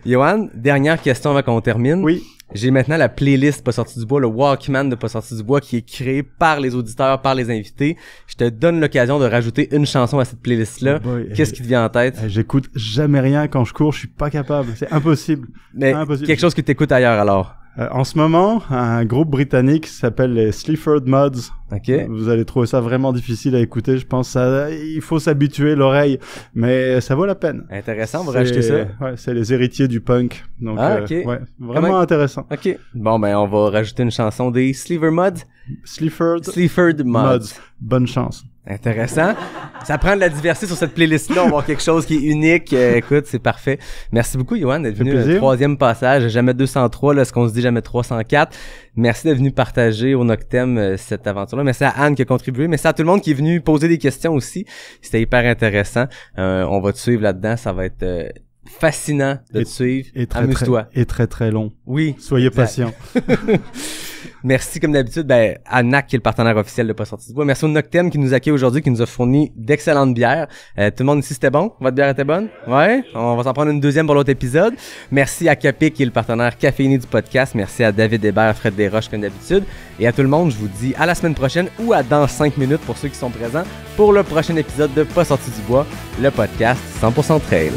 Yoann, dernière question avant qu'on termine. Oui. J'ai maintenant la playlist Pas sorti du bois, le Walkman de Pas sorti du bois qui est créé par les auditeurs, par les invités. Je te donne l'occasion de rajouter une chanson à cette playlist-là. Qu'est-ce qui te vient en tête? J'écoute jamais rien quand je cours, je suis pas capable. C'est impossible. Mais quelque chose que t'écoutes ailleurs alors? En ce moment, un groupe britannique s'appelle les Sleaford Mods. Ok. Vous allez trouver ça vraiment difficile à écouter. Je pense il faut s'habituer l'oreille, mais ça vaut la peine. Intéressant, on va rajouter ça. Ouais, c'est les héritiers du punk. Donc, vraiment intéressant. Ok. Bon, on va rajouter une chanson des Sleaford Mods. Sleaford Mods. Bonne chance. Intéressant. Ça prend de la diversité sur cette playlist-là. On va avoir quelque chose qui est unique. Écoute, c'est parfait. Merci beaucoup, Yoann, d'être venu au 3e passage. Jamais 203, là, ce qu'on se dit, jamais 304. Merci d'être venu partager au Noctem cette aventure-là. Merci à Anne qui a contribué. Merci à tout le monde qui est venu poser des questions aussi. C'était hyper intéressant. On va te suivre là-dedans. Ça va être fascinant de te suivre. Amuse-toi. Et très, très long. Oui. Soyez patients. Merci comme d'habitude à NAC qui est le partenaire officiel de Pas sorti du bois. Merci au Noctem qui nous accueille aujourd'hui, qui nous a fourni d'excellentes bières. Tout le monde ici c'était bon? Votre bière était bonne? Ouais? On va s'en prendre une deuxième pour l'autre épisode. Merci à Capé qui est le partenaire caféiné du podcast. Merci à David Hébert, Fred Desroches comme d'habitude. Et à tout le monde, je vous dis à la semaine prochaine ou à dans 5 minutes pour ceux qui sont présents pour le prochain épisode de Pas sorti du bois, le podcast 100% trail.